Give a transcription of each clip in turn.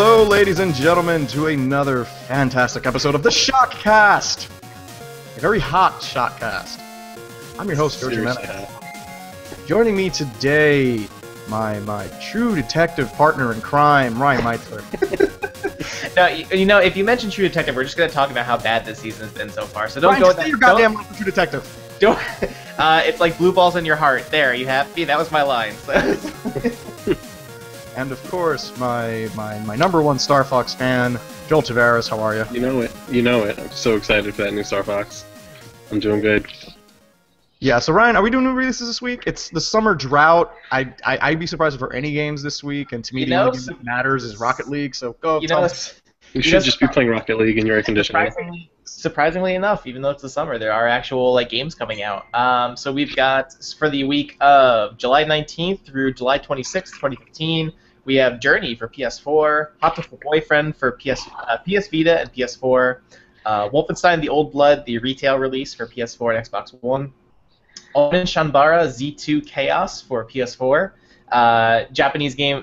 Hello, ladies and gentlemen, to another fantastic episode of the ShockCast! A very hot ShockCast. I'm your host, George Jimenez. Joining me today, my true detective partner in crime, Ryan Meitler. No, you know, if you mention True Detective, we're just going to talk about how bad this season has been so far. So don't Ryan, go with say that. your goddamn line for True Detective. Don't. It's like blue balls in your heart. There, you happy? That was my line. So. And of course, my number one Star Fox fan, Joel Tavares. How are you? You know it. You know it. I'm so excited for that new Star Fox. I'm doing good. Yeah, so Ryan, are we doing new releases this week? It's the summer drought. I'd be surprised if there are any games this week, and to me the only game that matters is Rocket League, so go. You should just be playing Rocket League in your air conditioning. Surprisingly enough, even though it's the summer, there are actual games coming out. So we've got, for the week of July 19th through July 26th, 2015, we have Journey for PS4, Hot to Boyfriend for PS Vita and PS4, Wolfenstein: The Old Blood, the retail release for PS4 and Xbox One, Omen Shanbara Z2 Chaos for PS4, Japanese game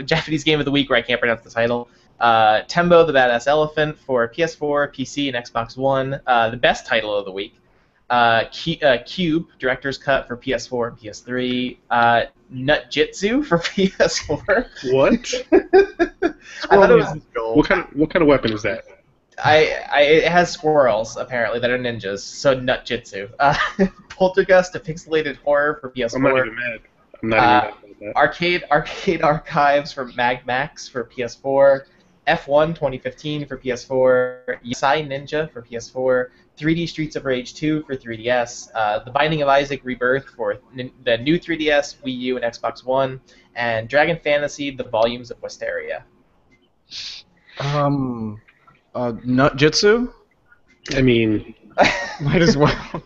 of the week where I can't pronounce the title, Tembo the Badass Elephant for PS4, PC, and Xbox One, the best title of the week, Cube Director's Cut for PS4 and PS3, Nut Jitsu for PS4. What? I thought it was. What kind of weapon is that? It has squirrels apparently that are ninjas, so Nut Jitsu. Poltergeist, a pixelated horror for PS4. I'm not even mad. I'm not even mad about that. Arcade Archives for Mag Max for PS4. F1 2015 for PS4, Yasai Ninja for PS4, 3D Streets of Rage 2 for 3DS, The Binding of Isaac Rebirth for the new 3DS, Wii U, and Xbox One, and Dragon Fantasy: The Volumes of Wisteria. Nut Jitsu? I mean, might as well.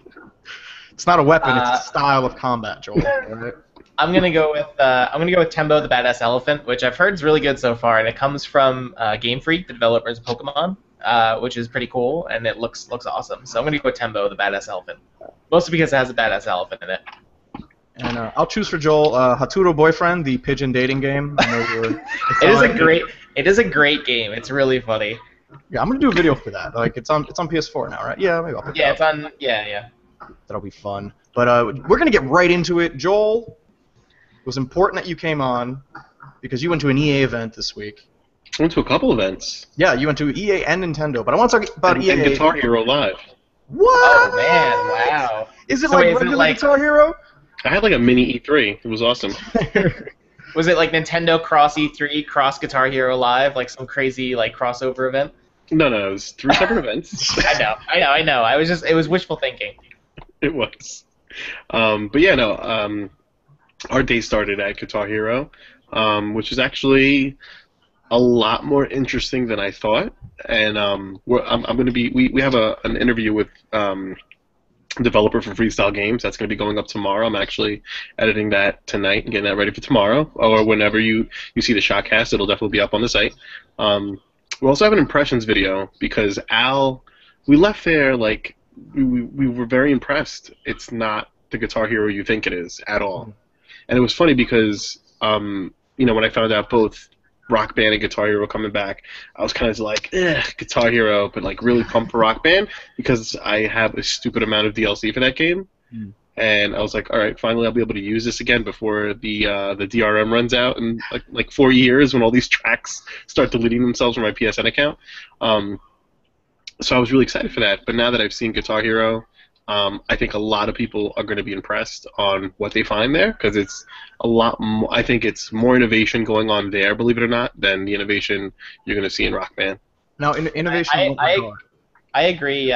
It's not a weapon; it's a style of combat, Joel. Right? I'm gonna go with Tembo the Badass Elephant, which I've heard is really good so far, and it comes from Game Freak, the developers of Pokemon, which is pretty cool, and it looks awesome. So I'm gonna go with Tembo the Badass Elephant, mostly because it has a badass elephant in it. And I'll choose for Joel Haturo Boyfriend, the pigeon dating game. I know it is a great game. It's really funny. Yeah, I'm gonna do a video for that. It's on PS4 now, right? Yeah, maybe I'll pick it up. It's on. Yeah. That'll be fun. But we're gonna get right into it, Joel. It was important that you came on because you went to an EA event this week. I went to a couple events. Yeah, you went to EA and Nintendo, but I want to talk about EA. And Guitar Hero Live. What? Oh man, wow. Is it like Guitar Hero? I had like a mini E3. It was awesome. Was it like Nintendo Cross E3, Cross Guitar Hero Live, like some crazy crossover event? No, it was 3 separate events. I know. It was wishful thinking. It was. But yeah, no. Our day started at Guitar Hero, which is actually a lot more interesting than I thought. And I'm going to be. We have an interview with developer for Freestyle Games that's going to be going up tomorrow. I'm actually editing that tonight and getting that ready for tomorrow, or whenever you see the ShockCast, it'll definitely be up on the site. We also have an impressions video because we left there we were very impressed. It's not the Guitar Hero you think it is at all. And it was funny because, when I found out both Rock Band and Guitar Hero coming back, I was kind of like, Guitar Hero, but really pumped for Rock Band because I have a stupid amount of DLC for that game. And I was like, all right, finally I'll be able to use this again before the DRM runs out in like 4 years when all these tracks start deleting themselves from my PSN account. So I was really excited for that. But now that I've seen Guitar Hero, I think a lot of people are going to be impressed on what they find there because it's a lot more. I think it's more innovation going on there, believe it or not, than the innovation you're going to see in Rock Band. Now, innovation. I agree.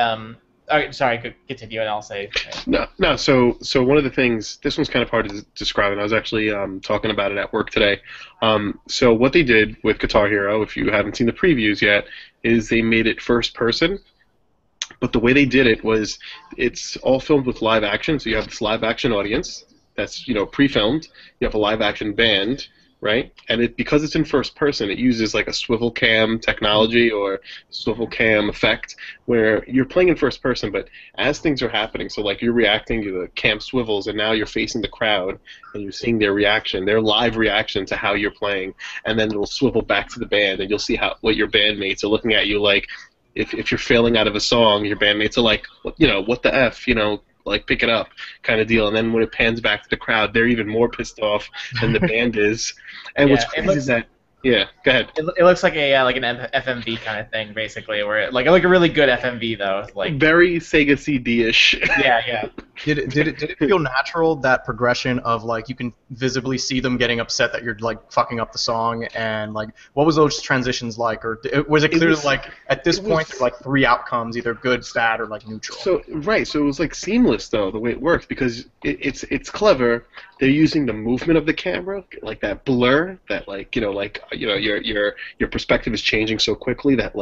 Sorry, continue, and I'll say. No. So one of the things. This one's kind of hard to describe, and I was actually talking about it at work today. So what they did with Guitar Hero, if you haven't seen the previews yet, is they made it first person. But the way they did it was it's all filmed with live action. So you have this live action audience that's pre-filmed. You have a live action band right? And because it's in first person, it uses like a swivel cam technology or swivel cam effect where you're playing in first person, but as things are happening, so like you're reacting to the cam swivels, and now you're facing the crowd and you're seeing their reaction, their live reaction to how you're playing, and then it'll swivel back to the band, and you'll see what your bandmates are looking at you like. If you're failing out of a song, your bandmates are like, what the F, like pick it up kind of deal. And then when it pans back to the crowd, they're even more pissed off than the band is. And what's crazy is that, yeah, go ahead. It looks like an FMV kind of thing, basically, where like a really good FMV though, like very Sega CD-ish. Yeah. Did it feel natural, that progression of like you can visibly see them getting upset that you're like fucking up the song, and like what was those transitions like, or was it clearly like at this point there's like three outcomes, either good, bad, or like neutral? So it was like seamless though the way it works, because it's clever. They're using the movement of the camera, like that blur, that your perspective is changing so quickly that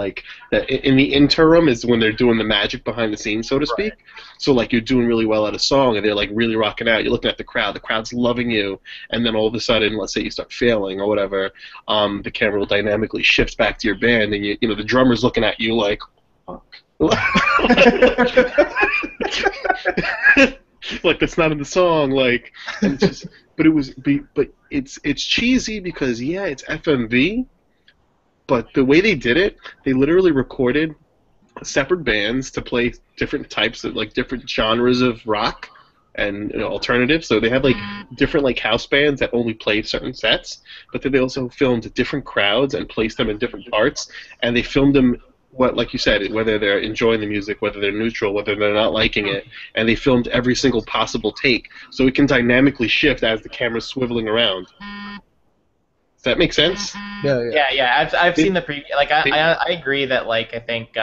in the interim is when they're doing the magic behind the scenes, so to speak. Right. So like you're doing really well at a song and they're like really rocking out. You're looking at the crowd's loving you, and then all of a sudden, let's say you start failing or whatever, the camera will dynamically shift back to your band, and the drummer's looking at you like, like that's not in the song, like, and it's just, but it's cheesy because it's FMV, but the way they did it, they literally recorded separate bands to play different types of different genres of rock and alternative. So they had different house bands that only played certain sets, but then they also filmed different crowds and placed them in different parts, and they filmed them like you said, whether they're enjoying the music, whether they're neutral, whether they're not liking it, and they filmed every single possible take, so it can dynamically shift as the camera's swiveling around. Does that make sense? Yeah. I've seen the preview. Like I agree that I think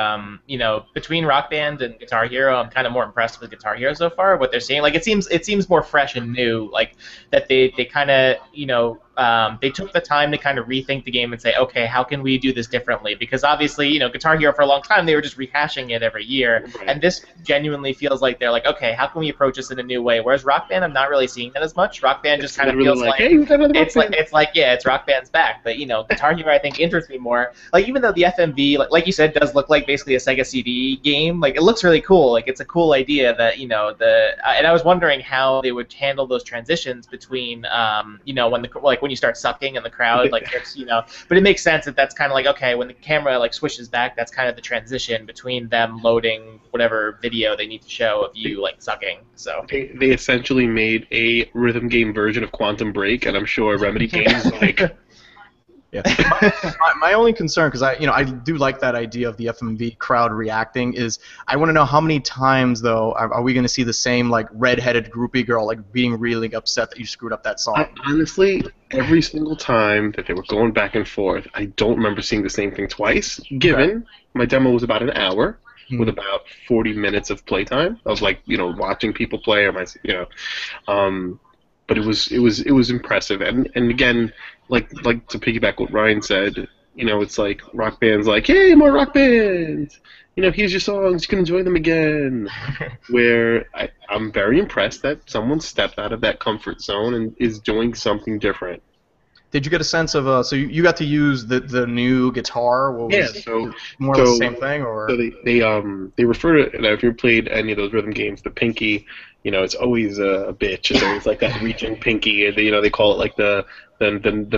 between Rock Band and Guitar Hero, I'm kind of more impressed with Guitar Hero so far. What they're seeing, it seems more fresh and new. Like that they kind of they took the time to kind of rethink the game and say, okay, how can we do this differently? Because obviously, Guitar Hero for a long time they were just rehashing it every year, right. And this genuinely feels like they're like, okay, how can we approach this in a new way? Whereas Rock Band, I'm not really seeing that as much. Rock Band just kind of feels like hey, it's Rock Band's back. But Guitar Hero I think interests me more. Like even though the FMV, like you said, does look like basically a Sega CD game, like it looks really cool. Like it's a cool idea that and I was wondering how they would handle those transitions between when you start sucking in the crowd, but it makes sense that that's kind of like, okay, when the camera swishes back, that's kind of the transition between them loading whatever video they need to show of you sucking. So they essentially made a rhythm game version of Quantum Break, and I'm sure Remedy Games Yeah. My only concern, because I do like that idea of the FMV crowd reacting, is I want to know how many times though are we going to see the same red-headed groupie girl being really upset that you screwed up that song? Honestly, every single time that they were going back and forth, I don't remember seeing the same thing twice. Given my demo was about an hour with about 40 minutes of playtime of watching people play or but it was impressive, and again, like to piggyback what Ryan said, it's like Rock Band's like, hey, more Rock Band, here's your songs, you can enjoy them again. Where I'm very impressed that someone stepped out of that comfort zone and is doing something different. Did you get a sense of so you got to use the new guitar? So more or less the same thing, or so they refer to, if you played any of those rhythm games, the pinky, it's always a bitch. It's always like that reaching pinky. They call it the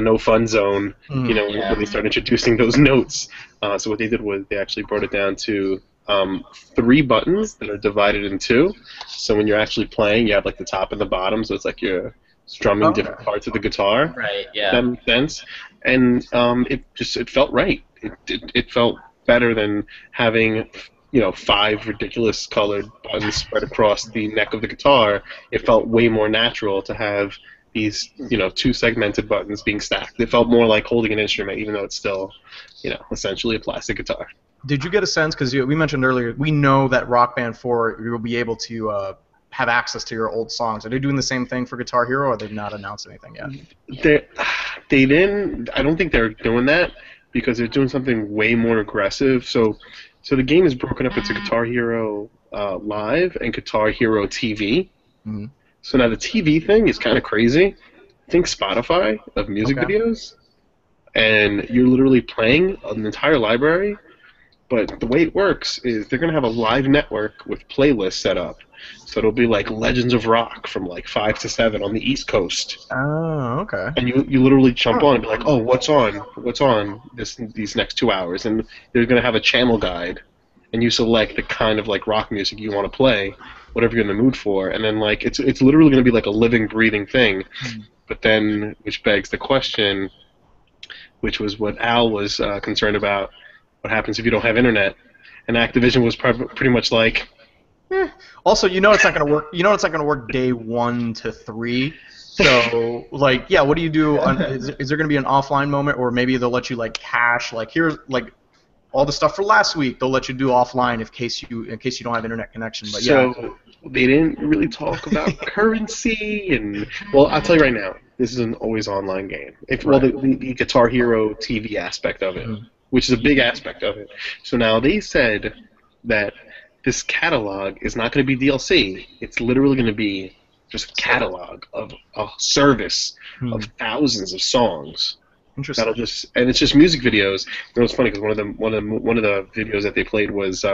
no fun zone. When they start introducing those notes. So what they did was they actually brought it down to 3 buttons that are divided in 2. So when you're actually playing, you have the top and the bottom. So it's like you're strumming different parts of the guitar. Right. Yeah. That makes sense. And it felt right. It felt better than having 5 ridiculous colored buttons spread across the neck of the guitar. It felt way more natural to have these 2 segmented buttons being stacked. It felt more like holding an instrument, even though it's still essentially a plastic guitar. Did you get a sense, because we mentioned earlier, we know that Rock Band 4 you will be able to have access to your old songs. Are they doing the same thing for Guitar Hero, or they've not announced anything yet? They didn't. I don't think they're doing that because they're doing something way more aggressive. So the game is broken up into Guitar Hero Live and Guitar Hero TV. Mm-hmm. So now the TV thing is kind of crazy think Spotify of music Okay. videos, and you're literally playing an entire library. But the way it works is they're gonna have a live network with playlists set up. So it'll be like Legends of Rock from like 5 to 7 on the East Coast, Oh, okay. and you literally jump on and be like, oh, what's on these next 2 hours, and they're gonna have a channel guide, and you select the kind of like rock music you want to play, whatever you're in the mood for, and then like it's literally gonna be like a living, breathing thing. But then, which begs the question, which was what Al was concerned about. What happens if you don't have internet? And Activision was pretty much like, Also, you know it's not going to work. You know it's not going to work day 1 to 3. So, like, yeah, what do you do? Is there going to be an offline moment, or maybe they'll let you like cache, like here's like all the stuff for last week. They'll let you do offline in case you don't have internet connection. But yeah, so they didn't really talk about currency. And well, I'll tell you right now, this is an always online game. Well, the Guitar Hero TV aspect of it, which is a big aspect of it. So now they said that this catalog is not going to be DLC. It's literally going to be just a catalog of a service of thousands of songs. interesting. And it's just music videos. You know, it's funny because one of the videos that they played was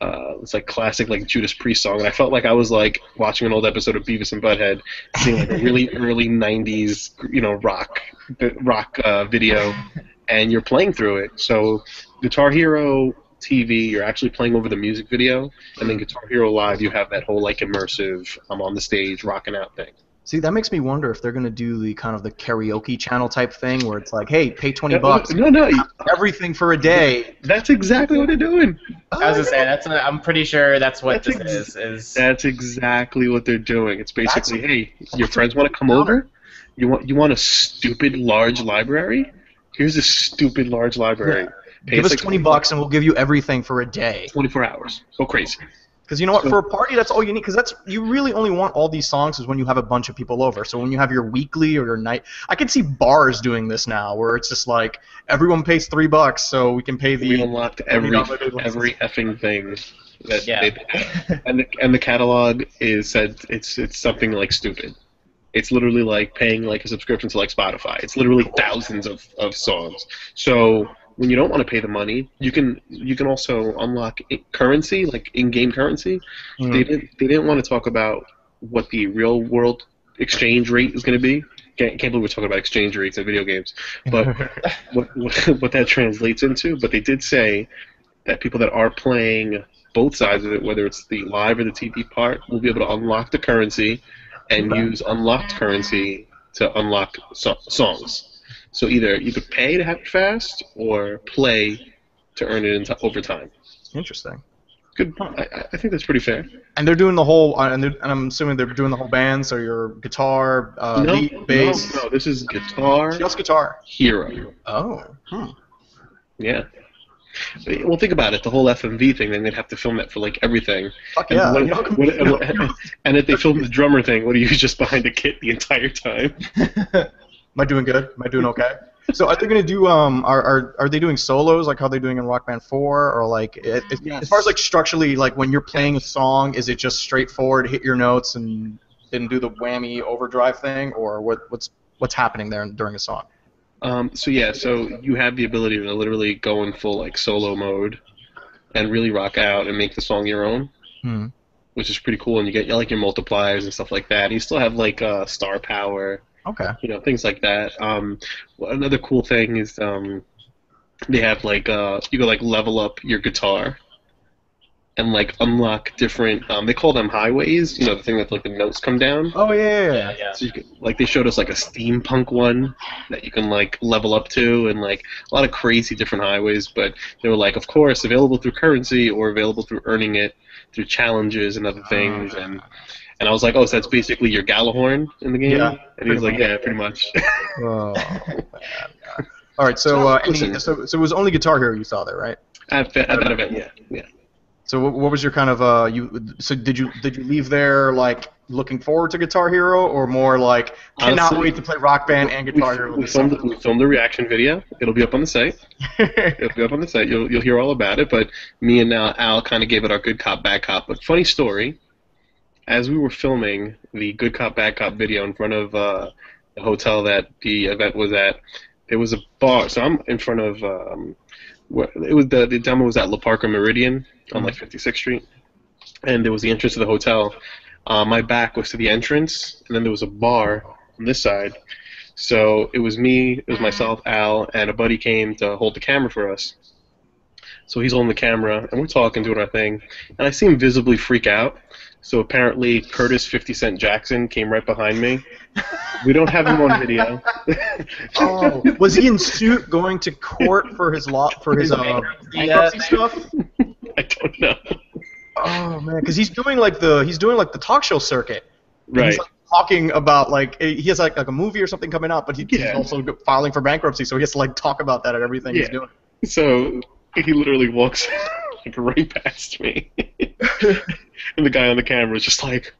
it's like classic like Judas Priest song, and I felt like I was like watching an old episode of Beavis and Butthead, seeing like a really early '90s rock video, and you're playing through it. So Guitar Hero TV, you're actually playing over the music video, and then Guitar Hero Live, you have that whole like immersive, I'm on the stage rocking out thing. See, that makes me wonder if they're going to do the kind of the karaoke channel type thing where it's like, hey, pay $20. No, everything for a day. That's exactly what they're doing. I was gonna say I'm pretty sure that's what this is. That's exactly what they're doing. It's basically, hey, your friends want to come over. You want a stupid large library? Here's a stupid large library. Yeah. Give us $20 and we'll give you everything for a day. 24 hours. Go crazy. Because you know what, for a party, that's all you need. Because you really only want all these songs is when you have a bunch of people over. So when you have your weekly or your night, I can see bars doing this now, where it's just like everyone pays $3, so we can pay the. We unlocked every effing thing that they, and the catalog is said it's something like stupid. It's literally like paying like a subscription to like Spotify. It's literally thousands of songs. So when you don't want to pay the money, you can also unlock currency, like in-game currency. They didn't want to talk about what the real world exchange rate is going to be. Can't believe we're talking about exchange rates in video games, but what that translates into. But they did say that people that are playing both sides of it, whether it's the live or the TV part, will be able to unlock the currency and use unlocked currency to unlock songs. So either you could pay to have it fast or play to earn it over time. Interesting. Good. I think that's pretty fair. And they're doing the whole, and I'm assuming they're doing the whole band. So your guitar, lead, bass. No. This is Guitar. Just guitar. Hero. Oh. Yeah. Well, think about it. The whole FMV thing. Then they'd have to film that for like everything. Fuck yeah. And if they film the drummer thing, what are you just behind a kit the entire time? Am I doing good? Am I doing okay? So are they going to do are they doing solos like how they're doing in Rock Band 4, or like as far as like structurally, like when you're playing a song, is it just straightforward, hit your notes and then do the whammy overdrive thing, or what's happening there during a song? So you have the ability to literally go in full like solo mode and really rock out and make the song your own, which is pretty cool. And you get like your multipliers and stuff like that. And you still have like star power. Okay. Things like that. Another cool thing is they have like you go like level up your guitar and like unlock different. They call them highways. The thing that like the notes come down. Oh yeah. So you can, like they showed us like a steampunk one that you can like level up to, and like a lot of crazy different highways. But they were like, of course, available through currency or available through earning it through challenges and other things. And I was like, oh, so that's basically your Gallahorn in the game? Yeah. And he was like, yeah, pretty much. Oh, man. All right, so so it was only Guitar Hero you saw there, right? At that event, yeah. So what was your kind of So did you leave there like looking forward to Guitar Hero, or more like cannot wait to play Rock Band and Guitar Hero? We filmed a reaction video. It'll be up on the site. You'll hear all about it. But me and Al kind of gave it our good cop, bad cop. But funny story. As we were filming the Good Cop, Bad Cop video in front of the hotel that the event was at. There was a bar, so I'm in front of. It was the demo was at La Parker Meridian on like 56th Street, and there was the entrance to the hotel. My back was to the entrance, and then there was a bar on this side. So it was me, it was myself, Al, and a buddy came to hold the camera for us. So he's holding the camera, and we're talking, doing our thing, and I see him visibly freak out. So apparently Curtis 50 Cent Jackson came right behind me. We don't have him on video. Oh, was he in suit going to court for his bankruptcy stuff? I don't know. Oh man, because he's doing like the talk show circuit. Right. He's like talking about like he has like a movie or something coming out, but he's also filing for bankruptcy, so he has to like talk about that and everything he's doing. So he literally walks like right past me, and the guy on the camera is just like.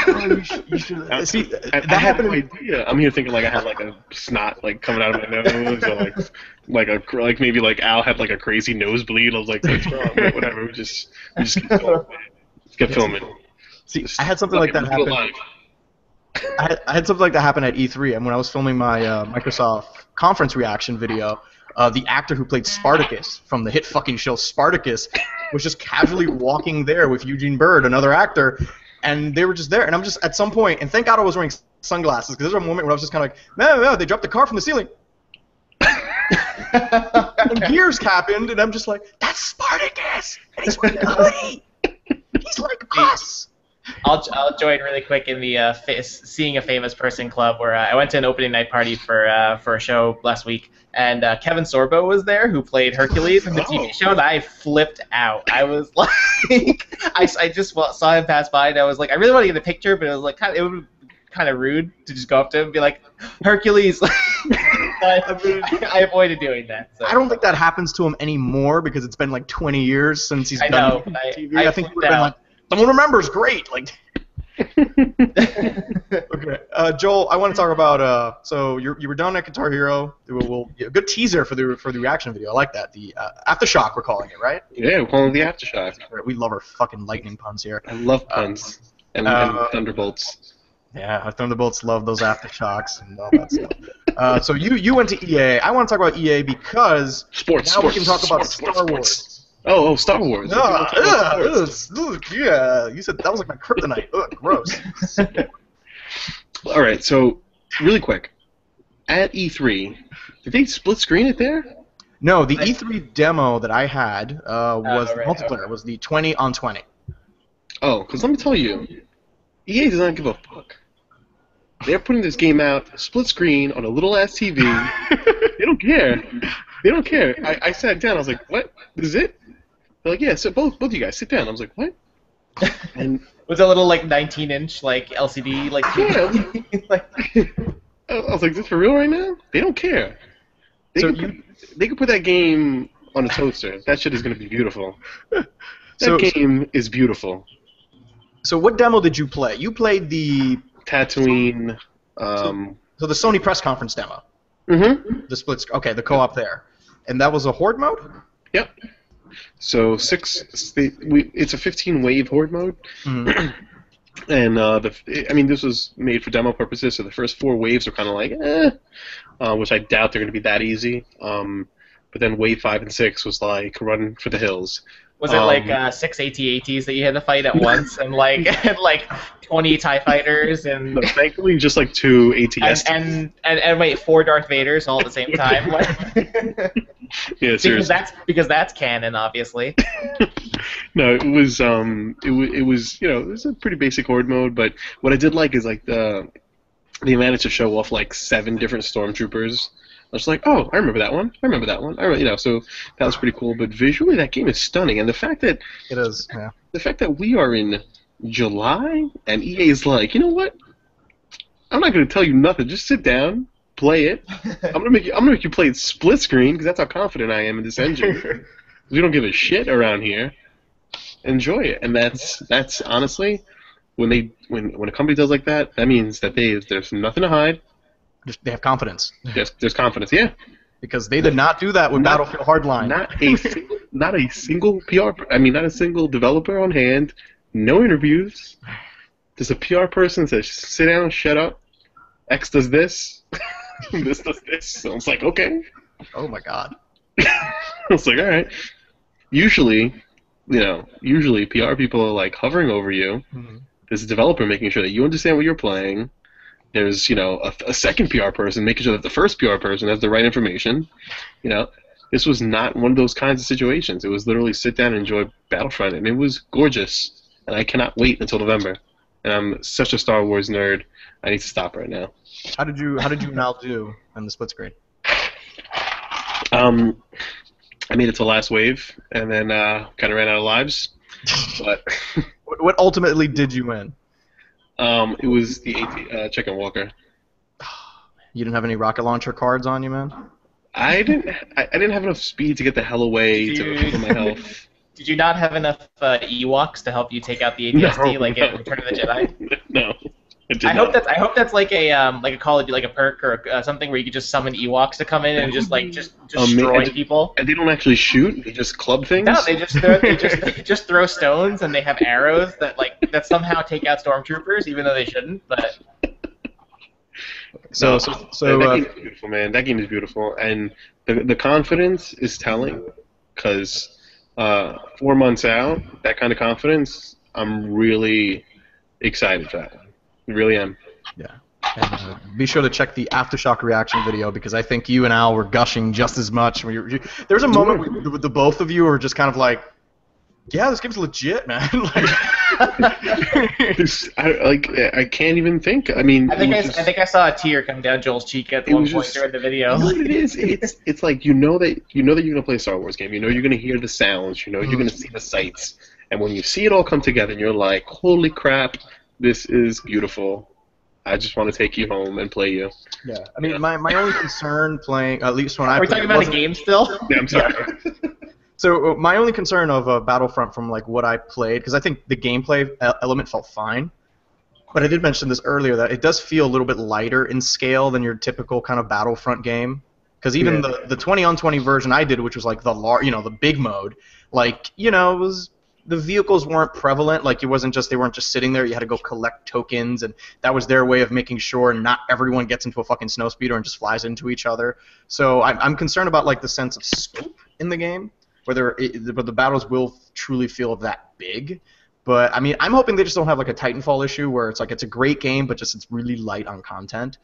You should see that happened. No idea. I'm here thinking like I had like a snot like coming out of my nose, or like maybe like Al had like a crazy nosebleed. I was like, what's wrong? Like, whatever. We just kept filming. See, I had something like that happen. I had something like that happen at E3, and when I was filming my Microsoft conference reaction video, the actor who played Spartacus from the hit fucking show Spartacus was just casually walking there with Eugene Bird, another actor. And they were just there, and I'm just at some point, and thank God I was wearing sunglasses, because there's a moment where I was just kind of like, no, they dropped the car from the ceiling. And gears happened, and I'm just like, that's Spartacus, and he's wearing a hoodie. He's like us. I'll join really quick in the Seeing a Famous Person Club, where I went to an opening night party for a show last week, and Kevin Sorbo was there, who played Hercules in the TV show, and I flipped out. I was like, I just saw him pass by, and I was like, I really want to get a picture, but it was like it would be kind of rude to just go up to him and be like, Hercules. I avoided doing that. So. I don't think that happens to him anymore because it's been like 20 years since he's done TV. I think he would have been like, someone remembers, great. Like, okay, Joel, I want to talk about. So you were done at Guitar Hero. A good teaser for the reaction video. I like that. The Aftershock, we're calling it, right? Yeah, we're calling it the Aftershock. We love our fucking lightning puns here. I love puns and thunderbolts. Yeah, our Thunderbolts love those Aftershocks and all that stuff. So you went to EA. I want to talk about EA because now we can talk about Star Wars. Oh, Star Wars. Yeah, you said that was like my kryptonite. Ugh, gross. All right, so really quick, at E3, did they split screen it there? No, the E3 demo that I had was multiplayer. It was the 20 on 20. Oh, because let me tell you, EA does not give a fuck. They're putting this game out split screen on a little ass TV. They don't care. They don't care. I sat down. I was like, "What? This is it?" They're like, "Yeah." So both of you guys sit down. I was like, "What?" And with a little like 19-inch like LCD like. Yeah. I was like, "Is this for real right now?" They don't care. They could put that game on a toaster. That shit is gonna be beautiful. That game is beautiful. So what demo did you play? You played the Tatooine. So the Sony press conference demo. Mm-hmm. The split. Okay, the co-op there, and that was a horde mode. Yep. So it's a 15-wave horde mode, and this was made for demo purposes. So the first 4 waves are kind of like, which I doubt they're going to be that easy. But then wave 5 and 6 was like run for the hills. Was it like 6 AT-ATs that you had to fight at once, and like 20 TIE fighters, and no, thankfully just like 2 ATs and wait, 4 Darth Vaders all at the same time? Yeah, seriously. Because that's canon, obviously. No, it was it was a pretty basic horde mode, but what I did like is like they managed to show off like 7 different stormtroopers. I was like, oh, I remember that one. So that was pretty cool. But visually, that game is stunning, and the fact that it is, yeah. The fact that we are in July and EA is like, you know what? I'm not going to tell you nothing. Just sit down, play it. I'm gonna make you play it split screen because that's how confident I am in this engine. We don't give a shit around here. Enjoy it, and that's honestly when a company does like that, that means that there's nothing to hide. They have confidence. There's confidence, yeah. Because they did not do that with Battlefield Hardline. Not a single not a single developer on hand. No interviews. Just a PR person says, "Sit down, shut up, X does this, this does this. So it's like, okay. Oh my god. I was like, all right. Usually PR people are like hovering over you. Mhm. There's a developer making sure that you understand what you're playing. There's, a second PR person making sure that the first PR person has the right information. This was not one of those kinds of situations. It was literally sit down and enjoy Battlefront, and it was gorgeous. And I cannot wait until November. And I'm such a Star Wars nerd. I need to stop right now. How did you now do in the split screen? I made it to last wave, and then kind of ran out of lives. But What ultimately did you win? it was the Chicken Walker. You didn't have any rocket launcher cards on you, man? I didn't have enough speed to get the hell away to recover my health. Did you not have enough Ewoks to help you take out the ADSD in Return of the Jedi? No. I hope that's like a Call of Duty, like a perk or something where you could just summon Ewoks to come in and just destroy people. And they don't actually shoot; they just club things. No, they just throw stones, and they have arrows that somehow take out stormtroopers, even though they shouldn't. But So that game is beautiful, man. That game is beautiful, and the confidence is telling, because 4 months out, that kind of confidence, I'm really excited for that one. I really am. Yeah. And, be sure to check the Aftershock reaction video, because I think you and Al were gushing just as much. There's a moment where the both of you were just kind of like, yeah, this game's legit, man. I can't even think. I mean, I think I saw a tear come down Joel's cheek at one point during the video. You know what it is? It's like you know that you're gonna play a Star Wars game. You know you're gonna hear the sounds. You know you're gonna see the sights. And when you see it all come together, and you're like, holy crap, this is beautiful. I just want to take you home and play you. Yeah. I mean, my only concern playing, at least when I Are we talking about a game still? Yeah, I'm sorry. So my only concern of Battlefront from what I played, because I think the gameplay element felt fine, but I did mention this earlier that it does feel a little bit lighter in scale than your typical kind of Battlefront game. Because even the 20-on-20 version I did, which was like the big mode, it was. The vehicles weren't prevalent. They weren't just sitting there. You had to go collect tokens, and that was their way of making sure not everyone gets into a fucking snowspeeder and just flies into each other. So I'm concerned about the sense of scope in the game, whether the battles will truly feel that big. But I mean, I'm hoping they just don't have a Titanfall issue where it's it's a great game, but just it's really light on content.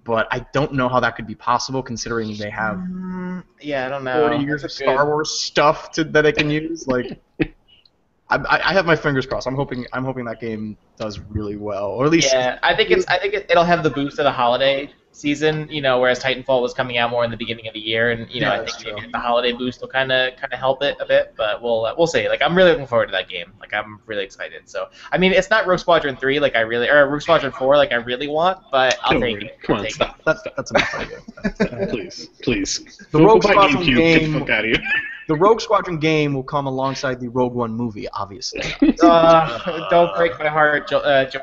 But I don't know how that could be possible, considering they have I don't know. 40 years of Star Wars stuff that they can use. I have my fingers crossed. I'm hoping that game does really well, or at least. Yeah, I think it'll have the boost of the holiday season. Whereas Titanfall was coming out more in the beginning of the year, and I think maybe the holiday boost will kind of help it a bit. But we'll see. I'm really looking forward to that game. I'm really excited. So I mean, it's not Rogue Squadron 3 or Rogue Squadron 4 I really want, but I'll take it. Come on, stop. That's enough idea. Please. The Rogue Squadron GameCube, game. Get the fuck out of here. The Rogue Squadron game will come alongside the Rogue One movie, obviously. Don't break my heart, George.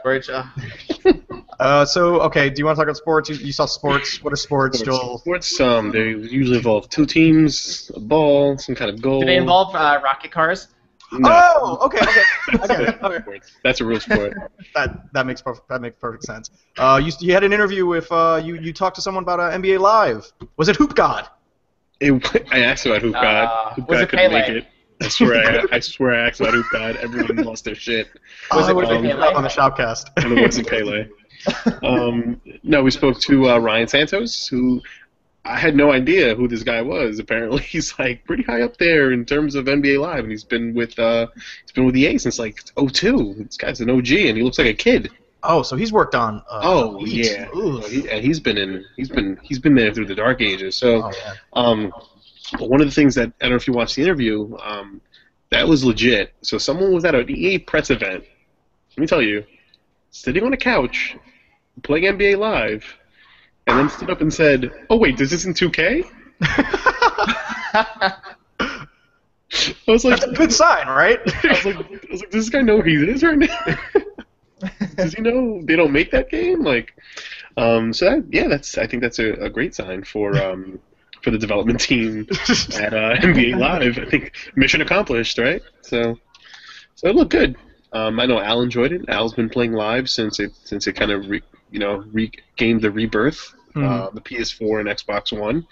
Okay, do you want to talk about sports? You saw sports. What are sports, Joel? Sports, they usually involve two teams, a ball, some kind of goal. Do they involve rocket cars? No. Oh, okay. That's a real sport. That makes perfect sense. You had an interview with you talked to someone about NBA Live. Was it Hoop God? I asked about Hoop God. Hoop God couldn't make it. I swear I asked about Hoop God. Everyone lost their shit. Was it on the ShockCast? And it wasn't Pele. No, we spoke to Ryan Santos, who I had no idea who this guy was. Apparently, he's pretty high up there in terms of NBA Live, and he's been with EA since '02. This guy's an OG, and he looks like a kid. Oh, so he's worked on. Yeah, and he's been there through the dark ages. So, but one of the things that I don't know if you watched the interview, that was legit. So someone was at an EA press event. Let me tell you, sitting on a couch, playing NBA Live, and then stood up and said, "Oh wait, is this in 2K?" I was like, "That's a good sign, right?" I was like, "Does this guy know who he is right now?" Does he know they don't make that game? I think that's a great sign for the development team at NBA Live. I think mission accomplished, right? So it looked good. I know Al enjoyed it. Al's been playing live since it kind of game The Rebirth, the PS4 and Xbox One.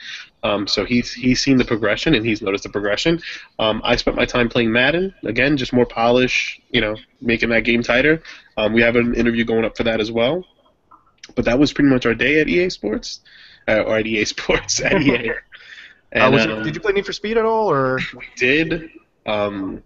So he's seen the progression and he's noticed the progression. I spent my time playing Madden, again, just more polish, making that game tighter. We have an interview going up for that as well. But that was pretty much our day at EA Sports, or at EA Sports, at EA. And, did you play Need for Speed at all, or? We did, and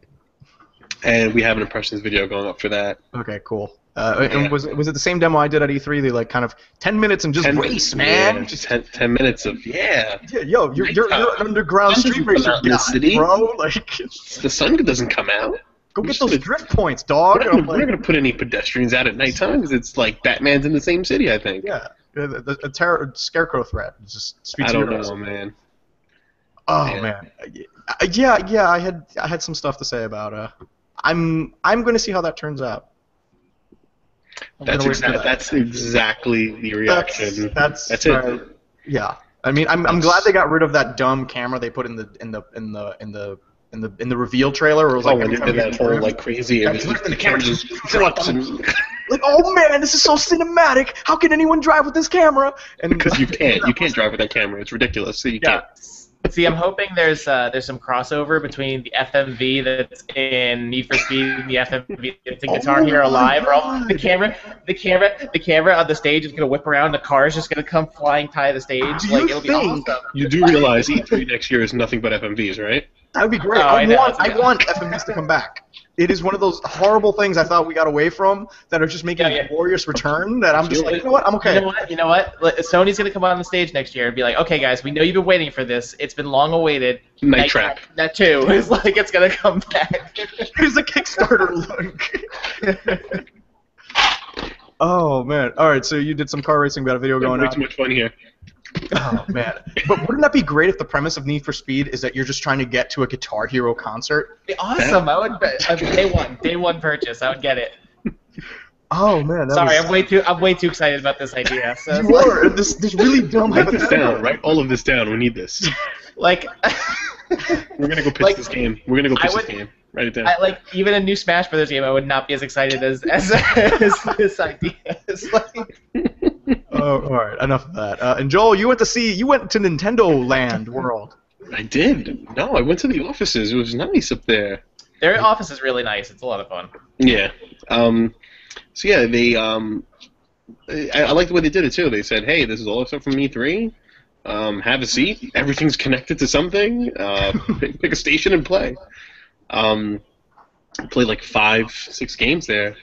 we have an impressions video going up for that. Okay, cool. And was it the same demo I did at E3? They like kind of 10 minutes and just race, man. Yeah, just 10 minutes of Yo, you're an underground street racer, bro. Like the sun doesn't come out. Go get those drift points, dog. We're not gonna put any pedestrians out at nighttime because it's like Batman's in the same city, I think. Yeah, the scarecrow threat just speaks. I don't know, man. Oh man, yeah. I had some stuff to say about. I'm gonna see how that turns out. That's exactly the reaction. That's it. Yeah, I mean, I'm glad they got rid of that dumb camera they put in the reveal trailer. Where it was like, when they did that whole like crazy, and the camera just drops and. Like, oh man, this is so cinematic. How can anyone drive with this camera? And because you can't drive with that camera. It's ridiculous. So you can't. See, I'm hoping there's some crossover between the FMV that's in Need for Speed and the FMV that's in Guitar Hero Live. Where all the camera on the stage is gonna whip around. The car is just gonna come flying high the stage. It'll be awesome. You do realize E3 next year is nothing but FMVs, right? That would be great. I want FMVs to come back. It is one of those horrible things I thought we got away from that are just making a glorious return that I'm just like, you know what, I'm okay. You know what? Sony's going to come on the stage next year and be like, okay, guys, we know you've been waiting for this. It's been long awaited. Night Trap. That too. It's like it's going to come back. Here's a Kickstarter link. Oh, man. All right, so you did some car racing, got a video going on. Way too much fun here. Oh, man. But wouldn't that be great if the premise of Need for Speed is that you're just trying to get to a Guitar Hero concert? It'd be awesome. I would day one purchase. I would get it. Oh, man. Sorry, I'm way too excited about this idea. So you are. This really dumb. Write this down. Write all of this down. We need this. Like, we're gonna go pitch this game. We're gonna go pitch this game. Write it down. Even a new Smash Brothers game, I would not be as excited as this idea. It's like. Oh, all right. Enough of that. And Joel, you went to Nintendo Land World. I did. No, I went to the offices. It was nice up there. Their office is really nice. It's a lot of fun. Yeah. So yeah, they. I like the way they did it too. They said, "Hey, this is all except from E3. Have a seat. Everything's connected to something. Pick a station and play." Played like 5-6 games there.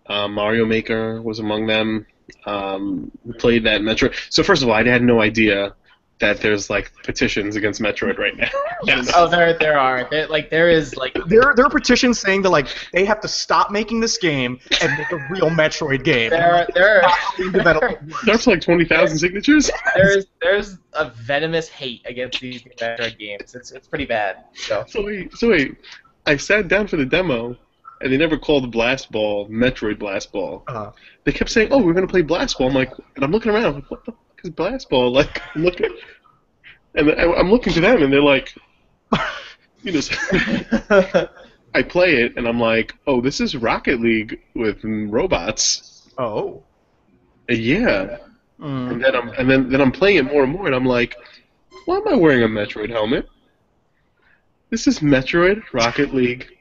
Mario Maker was among them. We played that Metroid. So first of all, I had no idea that there's like petitions against Metroid right now. Oh, there are. There are petitions saying that like they have to stop making this game and make a real Metroid game. There's like 20,000 signatures. There's a venomous hate against these Metroid games. It's pretty bad. So wait. I sat down for the demo. And they never called Blast Ball Metroid Blast Ball. They kept saying, "Oh, we're gonna play Blast Ball." I'm like, and I'm looking around, I'm like, what the fuck is Blast Ball? Like, I'm looking to them, and they're like, I play it, and I'm like, "Oh, this is Rocket League with robots." Oh. Yeah. And then I'm playing it more and more, and I'm like, why am I wearing a Metroid helmet? This is Metroid Rocket League.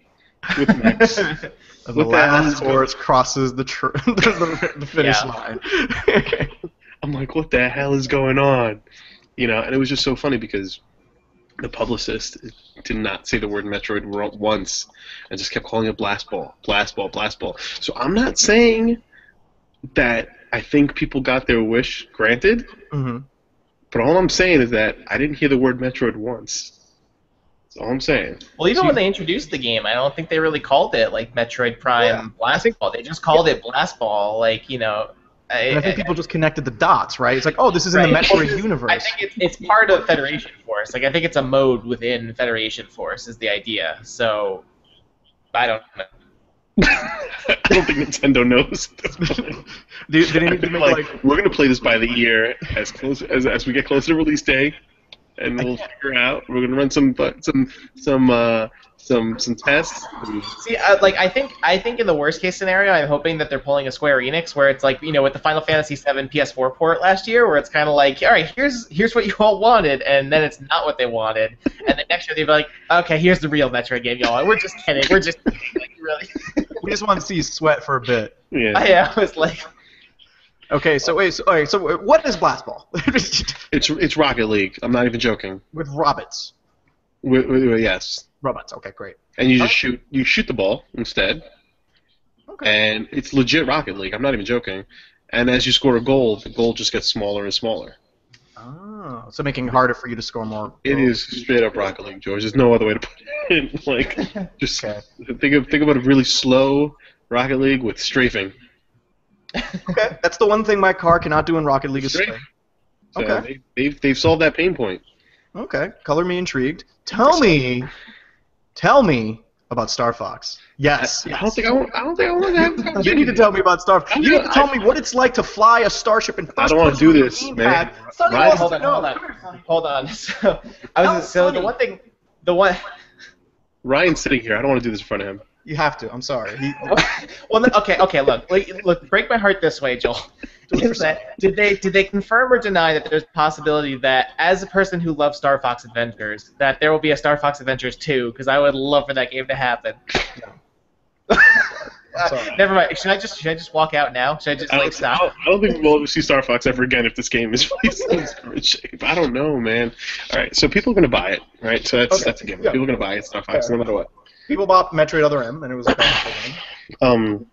With Max. The last horse crosses the finish line. I'm like, what the hell is going on? And it was just so funny because the publicist did not say the word Metroid once and just kept calling it Blast Ball, Blast Ball, Blast Ball. So I'm not saying that I think people got their wish granted, but all I'm saying is that I didn't hear the word Metroid once. That's all I'm saying. Well, even when they introduced the game, I don't think they really called it like Metroid Prime Blast Ball. They just called it Blast Ball, I think people just connected the dots, right? It's like, oh, this is in the Metroid universe. I think it's part of Federation Force. I think it's a mode within Federation Force is the idea. So, I don't know. I don't think Nintendo knows. They need to make we're gonna play this by the ear as we get closer to release day. and we'll figure out. We're gonna run some tests. See, I think in the worst case scenario, I'm hoping that they're pulling a Square Enix, where it's like, with the Final Fantasy VII PS4 port last year, where it's kind of like, all right, here's what you all wanted, and then it's not what they wanted, and then next year they'd be like, okay, here's the real Metroid game, y'all. We're just kidding. We're just like, really. We just want to see you sweat for a bit. Yeah. I was like. Okay, so wait, so what is Blast Ball? It's Rocket League. I'm not even joking. With robots. Yes. Robots. Okay, great. And you just shoot the ball instead. Okay. And it's legit Rocket League. I'm not even joking. And as you score a goal, the goal just gets smaller and smaller. Oh, so making it harder for you to score more. It is straight up Rocket League, George. There's no other way to put it. Like, just think about a really slow Rocket League with strafing. Okay, that's the one thing my car cannot do in Rocket League is strafe. So Okay. they've solved that pain point. Okay, color me intrigued. Tell me about Star Fox. Yes. I don't think I want to. You need to tell me about Star Fox. You need to tell me what it's like to fly a starship in first I don't want to do this, gamepad. man. Sonny Ryan, wants Hold to on, know. hold on. So the one. Ryan's sitting here. I don't want to do this in front of him. You have to. I'm sorry. Well, okay. Look. Break my heart this way, Joel. Is that did they confirm or deny that there's a possibility that, as a person who loves Star Fox Adventures, that there will be a Star Fox Adventures 2? Because I would love for that game to happen. Sorry. Never mind. Should I just walk out now? Should I just stop? I don't think we'll ever see Star Fox ever again if this game is released in this current shape. I don't know, man. All right, so people are gonna buy it, right? So that's a given. Yeah. People are gonna buy it, Star Fox, no matter what. People bought Metroid Other M, and it was a powerful game.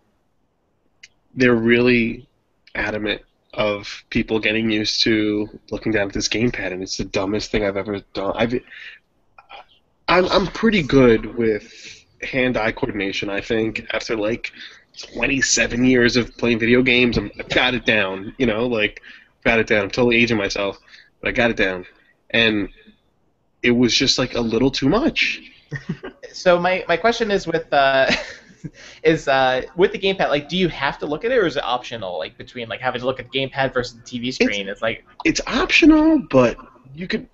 They're really adamant of people getting used to looking down at this gamepad, and it's the dumbest thing I've ever done. I'm pretty good with hand-eye coordination. I think after like 27 years of playing video games, I've got it down. Got it down. I'm totally aging myself, but I got it down, and it was just like a little too much. So my question is with the gamepad, like, do you have to look at it, or is it optional? Like, between like having to look at the gamepad versus the TV screen, it's optional, but you can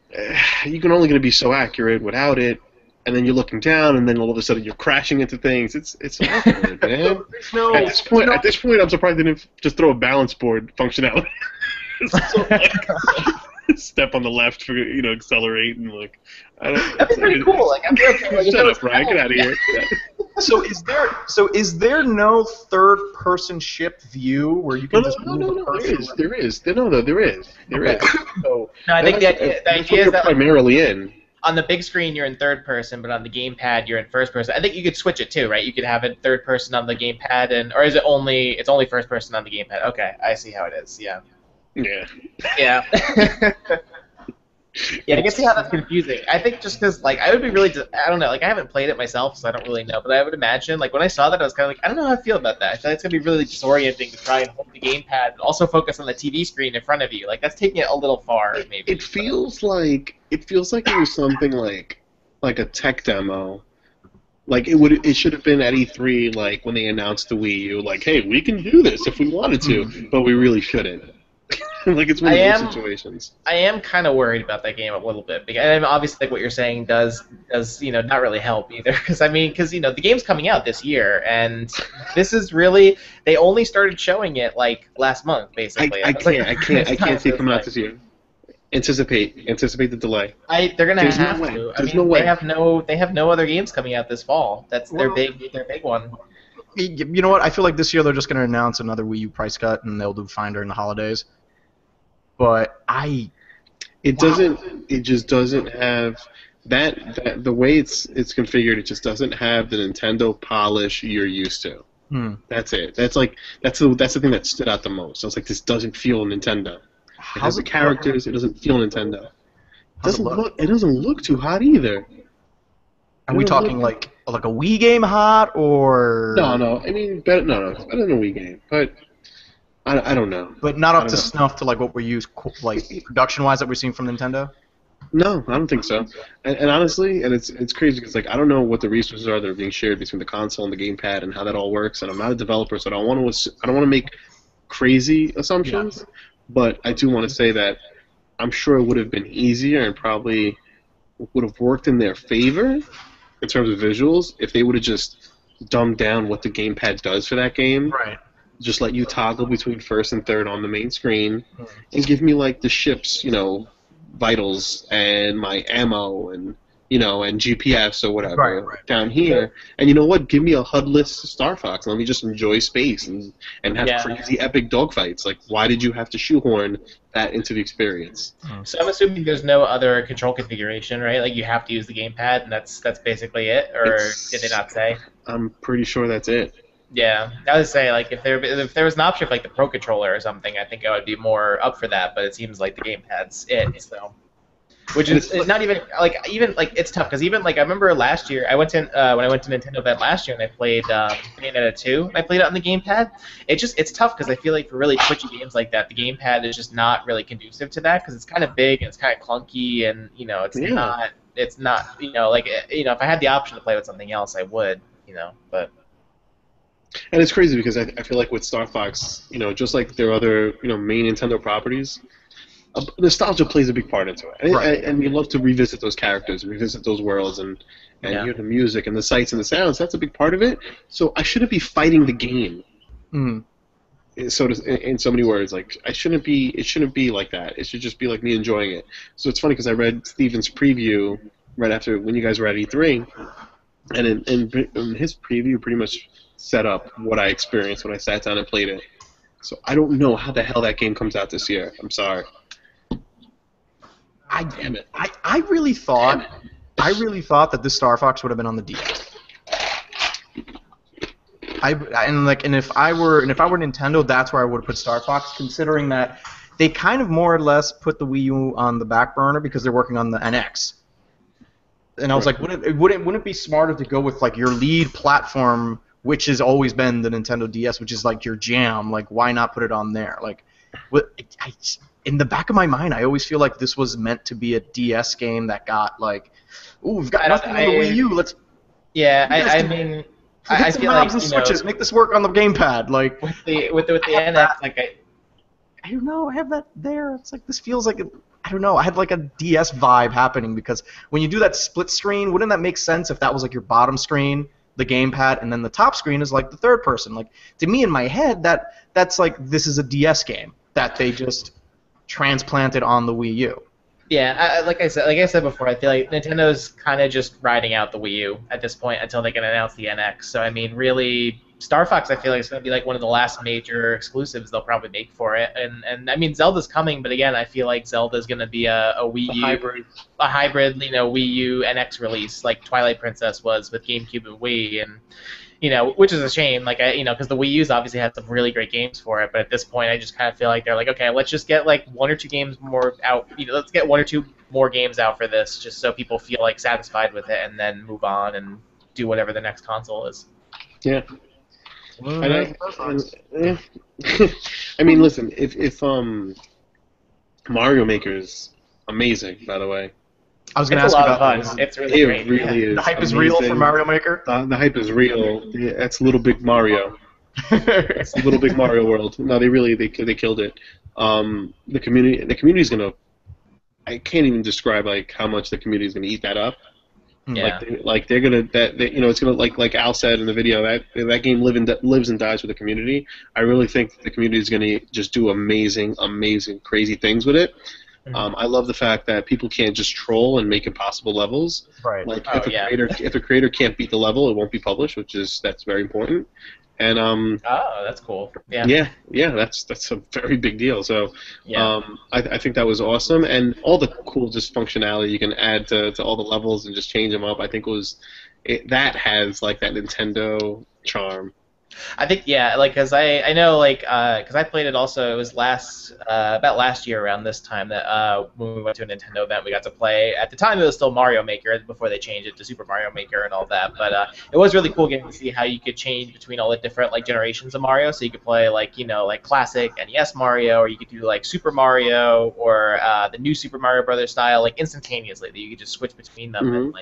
only going to be so accurate without it. And then you're looking down, and then all of a sudden you're crashing into things. It's awkward, man. At this point, I'm surprised they didn't just throw a balance board functionality. So, step on the left for accelerate and like. That's pretty cool. Like, I'm shut up, Ryan. Get out of here. So is there no third-person ship view where you can just move a person? There is. There is. So, no, I think the idea is that primarily in. On the big screen, you're in third person, but on the gamepad, you're in first person. I think you could switch it too, right? You could have it third person on the gamepad, or is it only first person on the gamepad? Okay, I see how it is. Yeah. Yeah. Yeah. Yeah, I can see how that's confusing. I think just because, like, I would be really, I don't know, like, I haven't played it myself, so I don't really know, but I would imagine, like, when I saw that, I was kind of like, I don't know how I feel about that. I feel like it's going to be really disorienting to try and hold the gamepad and also focus on the TV screen in front of you. Like, that's taking it a little far, maybe. It feels like it was something like a tech demo. Like, it should have been at E3, like, when they announced the Wii U, like, hey, we can do this if we wanted to, but we really shouldn't. Like, it's one of those situations. I am kind of worried about that game a little bit, and obviously, like, what you're saying does not really help either. Because the game's coming out this year, and this is really, they only started showing it like last month, basically. I can't see it coming out this year. Anticipate the delay. They're gonna There's have no way. to. There's no way. They have no other games coming out this fall. That's their big one. You know what? I feel like this year they're just going to announce another Wii U price cut, and they'll do fine during the holidays. But it just doesn't have that the way it's configured. It just doesn't have the Nintendo polish you're used to. That's it. That's the thing that stood out the most. I was like, this doesn't feel Nintendo. It has the characters. It doesn't feel Nintendo. It doesn't look too hot either. Are we talking like a Wii game hot, or no? I mean, it's better than a Wii game, but I don't know. But not up to snuff to like what we use, like production-wise, that we're seeing from Nintendo. No, I don't think so. And honestly, and it's crazy because like I don't know what the resources are that are being shared between the console and the gamepad and how that all works. And I'm not a developer, so I don't want to make crazy assumptions. Yeah. But I do want to say that I'm sure it would have been easier and probably would have worked in their favor in terms of visuals if they would have just dumbed down what the gamepad does for that game. Right. Just let you toggle between first and third on the main screen, and give me like the ship's, vitals and my ammo and and GPS or whatever down here. And you know what? Give me a HUD-less Star Fox. Let me just enjoy space and have crazy epic dogfights. Like, why did you have to shoehorn that into the experience? So I'm assuming there's no other control configuration, right? Like you have to use the gamepad, and that's basically it, or did they not say? I'm pretty sure that's it. Yeah, I would say like if there was an option for like the Pro Controller or something, I think I would be more up for that. But it seems like the gamepad's it. So, which is not even it's tough because even like I remember last year I went to when I went to Nintendo Event last year and I played Bayonetta 2 and I played it on the gamepad. It's tough because I feel like for really twitchy games like that, the gamepad is just not really conducive to that because it's kind of big and it's kind of clunky and it's not if I had the option to play with something else I would but. And it's crazy because I feel like with Star Fox, just like their other, main Nintendo properties, nostalgia plays a big part into it. And, and you love to revisit those characters, revisit those worlds, and hear the music and the sights and the sounds. That's a big part of it. So I shouldn't be fighting the game. So in so many words, like it shouldn't be like that. It should just be like me enjoying it. So it's funny because I read Steven's preview right after when you guys were at E3, and in his preview pretty much set up what I experienced when I sat down and played it. So I don't know how the hell that game comes out this year. I'm sorry. Damn it. I really thought that this Star Fox would have been on the DS. And if I were Nintendo, that's where I would have put Star Fox, considering that they kind of more or less put the Wii U on the back burner because they're working on the NX. And I was like, wouldn't it be smarter to go with like your lead platform, which has always been the Nintendo DS, which is like your jam? Like, why not put it on there? Like, in the back of my mind, I always feel like this was meant to be a DS game that got like, ooh, we've got nothing on the Wii U. Let's. Yeah, I mean, I feel like switches, make this work on the gamepad. Like with the NX, like I don't know, I have that there. It's like this feels like I don't know. I had like a DS vibe happening because when you do that split screen, wouldn't that make sense if that was like your bottom screen, the gamepad, and then the top screen is like the third person? Like to me in my head, that's like this is a DS game that they just transplanted on the Wii U. Yeah, like I said before, I feel like Nintendo's kind of just riding out the Wii U at this point until they can announce the NX. So I mean, really, Star Fox I feel like is going to be like one of the last major exclusives they'll probably make for it. And I mean, Zelda's coming, but again, I feel like Zelda's going to be a Wii U hybrid, Wii U NX release like Twilight Princess was with GameCube and Wii, and which is a shame, like because the Wii U's obviously had some really great games for it, but at this point, I just kind of feel like they're like, okay, let's just get like one or two games more out, let's get one or two more games out for this, just so people feel like satisfied with it, and then move on and do whatever the next console is. Yeah. I mean, listen, if Mario Maker's amazing, by the way. I was going to ask you about that. It's really great. Really is the hype amazing. is real for Mario Maker? The hype is real. Yeah, that's Little Big Mario. It's Little Big Mario World. No, they killed it. The community's going to, I can't even describe like how much the community's going to eat that up. Yeah. They're gonna it's gonna like Al said in the video that game lives and dies with the community. I really think the community is gonna just do amazing, crazy things with it. Mm-hmm. I love the fact that people can't just troll and make impossible levels. Right. Like if a creator can't beat the level, it won't be published, that's very important. And that's cool. Yeah. Yeah, that's a very big deal. So yeah. I think that was awesome, and all the cool just functionality you can add to all the levels and just change them up. I think that has like that Nintendo charm. I think because I know because I played it also. It was about last year around this time that when we went to a Nintendo event, we got to play. At the time, it was still Mario Maker before they changed it to Super Mario Maker and all that. But it was really cool getting to see how you could change between all the different generations of Mario. So you could play like classic NES Mario, or you could do like Super Mario or the new Super Mario Brothers style instantaneously. That you could just switch between them, and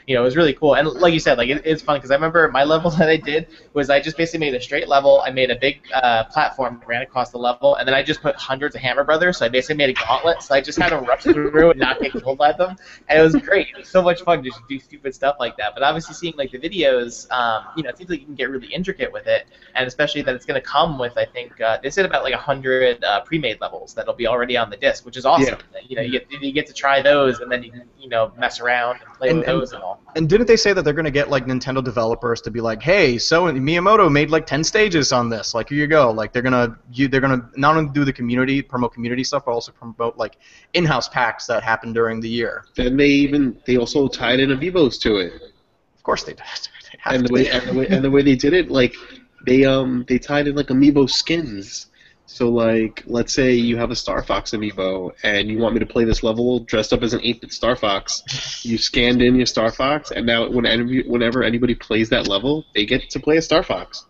it was really cool. And like you said, it's fun because I remember my level that I did was I just basically basically made a straight level. I made a big platform that ran across the level, and then I just put hundreds of Hammer Brothers. So I basically made a gauntlet. So I just had to rush through and not get killed by them, and it was great. It was so much fun to just do stupid stuff like that. But obviously, seeing like the videos, it seems like you can get really intricate with it, and especially that it's going to come with, I think they said about like 100 pre-made levels that'll be already on the disc, which is awesome. Yeah. You get to try those, and then you can mess around and play with those and all. And didn't they say that they're going to get like Nintendo developers to be like, hey, so Miyamoto made like 10 stages on this. Like, here you go. Like, they're gonna not only do the promote community stuff, but also promote like in-house packs that happen during the year. Then they also tied in Amiibos to it. Of course they did. And the way they did it, like they tied in like Amiibo skins. So like, let's say you have a Star Fox amiibo and you want me to play this level dressed up as an 8-bit Star Fox. You scanned in your Star Fox, and now whenever anybody plays that level, they get to play a Star Fox.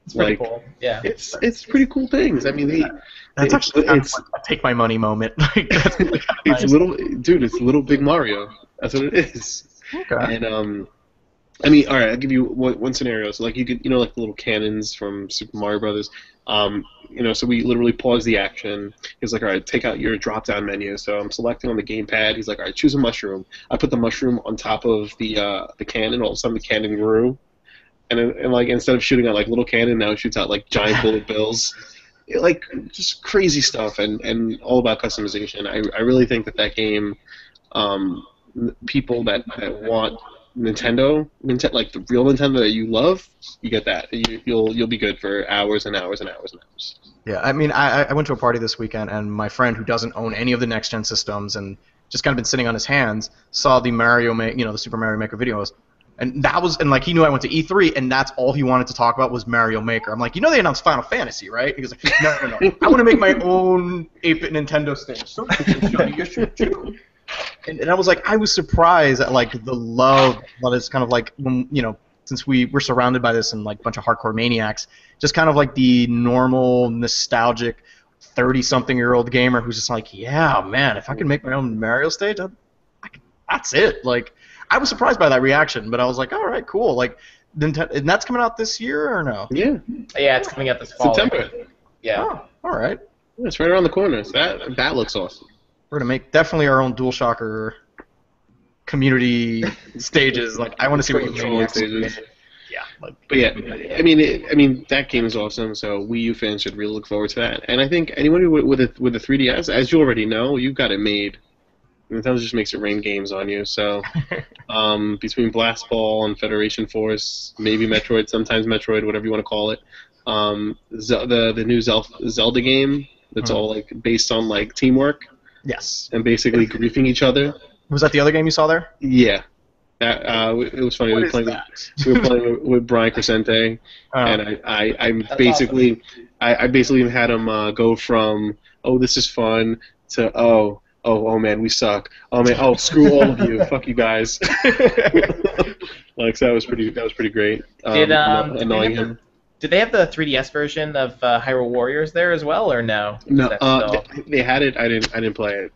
It's pretty cool. Yeah. It's pretty cool things. I mean, that's actually kind of like a take my money moment. Like, that's really kind of nice. It's Little Big Mario. That's what it is. Okay. And I mean, all right, I'll give you one scenario. So like you could, like the little cannons from Super Mario Brothers. So we literally pause the action. He's like, all right, take out your drop-down menu. So I'm selecting on the gamepad. He's like, all right, choose a mushroom. I put the mushroom on top of the cannon. All of a sudden, the cannon grew, and like instead of shooting out like little cannon, now it shoots out like giant bullet bills. Like just crazy stuff, and all about customization. I really think that game, people that want Nintendo, like the real Nintendo that you love, you get that. You'll be good for hours and hours and hours and hours. Yeah, I mean, I went to a party this weekend, and my friend who doesn't own any of the next-gen systems and just kind of been sitting on his hands saw the the Super Mario Maker videos, and like he knew I went to E3, and that's all he wanted to talk about was Mario Maker. I'm like, they announced Final Fantasy, right? He goes like, no, I want to make my own 8-bit Nintendo stage. So you should too. And I was like, I was surprised at like the love that is kind of like when since we're surrounded by this and like a bunch of hardcore maniacs, just kind of like the normal nostalgic 30-something-year-old gamer who's just like, yeah, man, if I could make my own Mario stage, that's it. Like, I was surprised by that reaction, but I was like, all right, cool. Like, Nintendo, and that's coming out this year or no? Yeah, it's coming out this fall. September. Yeah. Oh, all right. Yeah, it's right around the corner. So that looks awesome. We're gonna make definitely our own DualShocker community stages. Like, I want to see what you mean. Stages. Yeah. But yeah, I mean that game is awesome. So Wii U fans should really look forward to that. And I think anyone with a 3DS, as you already know, you've got it made. Nintendo just makes it rain games on you. So between Blast Ball and Federation Force, maybe Metroid, sometimes Metroid, whatever you want to call it, the new Zelda game that's all like based on like teamwork. Yes. And basically griefing each other. Was that the other game you saw there? Yeah. It was funny. We were playing with Brian Crescente, and I basically had him go from this is fun to oh man, we suck. Oh man, screw all of you. Fuck you guys. Like, so that was pretty great. Annoying him. Did they have the 3DS version of Hyrule Warriors there as well, or no? No, they had it. I didn't play it.